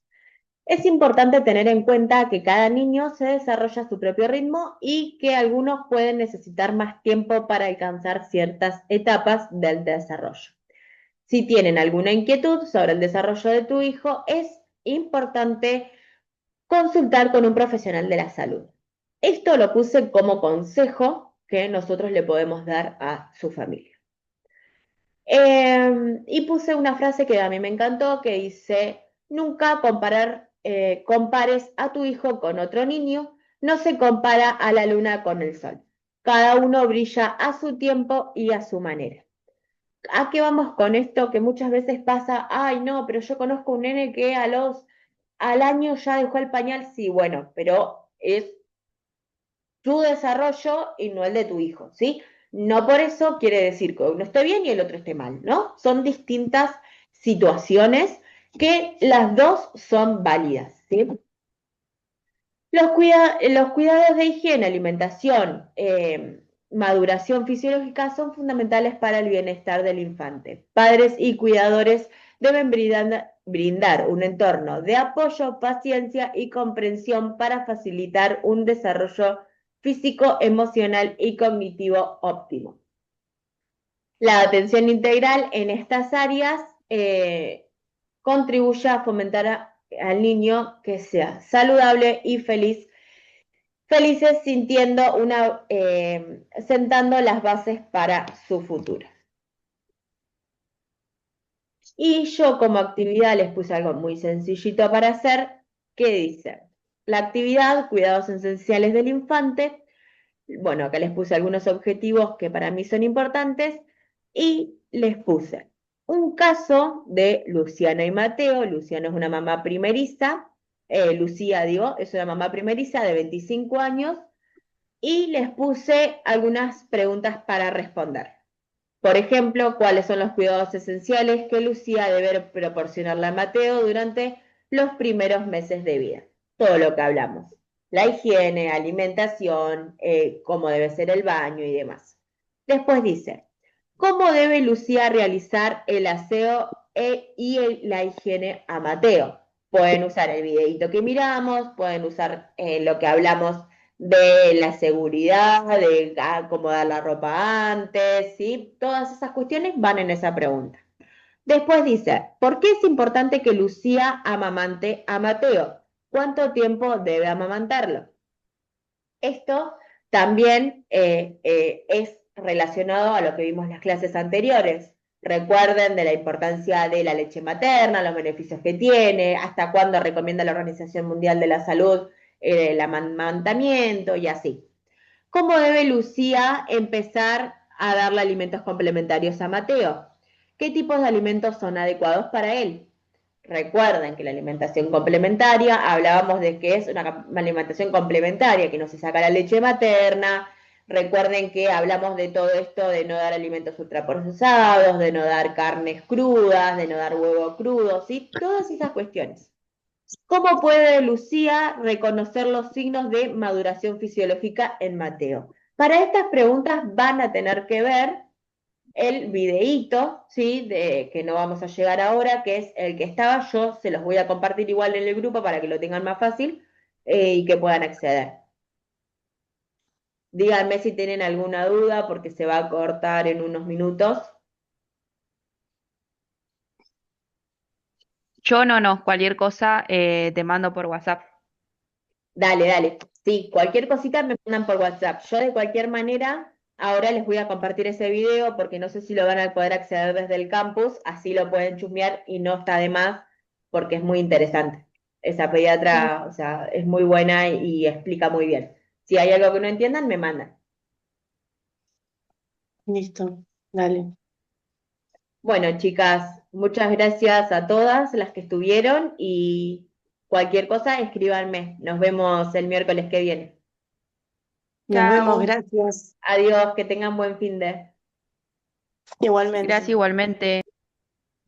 Es importante tener en cuenta que cada niño se desarrolla a su propio ritmo y que algunos pueden necesitar más tiempo para alcanzar ciertas etapas del desarrollo. Si tienen alguna inquietud sobre el desarrollo de tu hijo, es importante consultar con un profesional de la salud. Esto lo puse como consejo que nosotros le podemos dar a su familia. Y puse una frase que a mí me encantó, que dice, nunca compares a tu hijo con otro niño, no se compara a la luna con el sol. Cada uno brilla a su tiempo y a su manera. ¿A qué vamos con esto? Que muchas veces pasa, ay no, pero yo conozco un nene que al año ya dejó el pañal, sí, bueno, pero es tu desarrollo y no el de tu hijo, ¿sí? No por eso quiere decir que uno esté bien y el otro esté mal, ¿no? Son distintas situaciones que las dos son válidas, ¿sí? Los cuidados de higiene, alimentación, maduración fisiológica son fundamentales para el bienestar del infante. Padres y cuidadores deben brindar un entorno de apoyo, paciencia y comprensión para facilitar un desarrollo físico, emocional y cognitivo óptimo. La atención integral en estas áreas contribuye a fomentar al niño que sea saludable y felices sentando las bases para su futuro. Y yo como actividad les puse algo muy sencillito para hacer, que dice, la actividad, cuidados esenciales del infante. Bueno, acá les puse algunos objetivos que para mí son importantes y les puse un caso de Luciana y Mateo. Luciano es una mamá primeriza, Lucía, digo, es una mamá primeriza de 25 años y les puse algunas preguntas para responder. Por ejemplo, ¿cuáles son los cuidados esenciales que Lucía debe proporcionarle a Mateo durante los primeros meses de vida? Todo lo que hablamos. La higiene, alimentación, cómo debe ser el baño y demás. Después dice, ¿cómo debe Lucía realizar el aseo la higiene a Mateo? Pueden usar el videíto que miramos, pueden usar lo que hablamos de la seguridad, de acomodar la ropa antes, ¿sí? Todas esas cuestiones van en esa pregunta. Después dice, ¿por qué es importante que Lucía amamante a Mateo? ¿Cuánto tiempo debe amamantarlo? Esto también es relacionado a lo que vimos en las clases anteriores. Recuerden de la importancia de la leche materna, los beneficios que tiene, hasta cuándo recomienda la Organización Mundial de la Salud el amamantamiento y así. ¿Cómo debe Lucía empezar a darle alimentos complementarios a Mateo? ¿Qué tipos de alimentos son adecuados para él? Recuerden que la alimentación complementaria, hablábamos de que es una alimentación complementaria, que no se saca la leche materna. Recuerden que hablamos de todo esto de no dar alimentos ultraprocesados, de no dar carnes crudas, de no dar huevo crudo, ¿sí? Todas esas cuestiones. ¿Cómo puede Lucía reconocer los signos de maduración fisiológica en Mateo? Para estas preguntas van a tener que ver el videíto, ¿sí? Que no vamos a llegar ahora, que es el que estaba. Yo se los voy a compartir igual en el grupo para que lo tengan más fácil y que puedan acceder. Díganme si tienen alguna duda porque se va a cortar en unos minutos. Yo no, cualquier cosa te mando por WhatsApp. Dale, dale. Sí, cualquier cosita me mandan por WhatsApp. Yo de cualquier manera, ahora les voy a compartir ese video porque no sé si lo van a poder acceder desde el campus, así lo pueden chusmear y no está de más porque es muy interesante. Esa pediatra, o sea, es muy buena y explica muy bien. Si hay algo que no entiendan, me mandan. Listo, dale. Bueno, chicas, muchas gracias a todas las que estuvieron y cualquier cosa, escríbanme. Nos vemos el miércoles que viene. Nos vemos, Chao. gracias. Adiós, que tengan buen fin de. Igualmente. Gracias igualmente.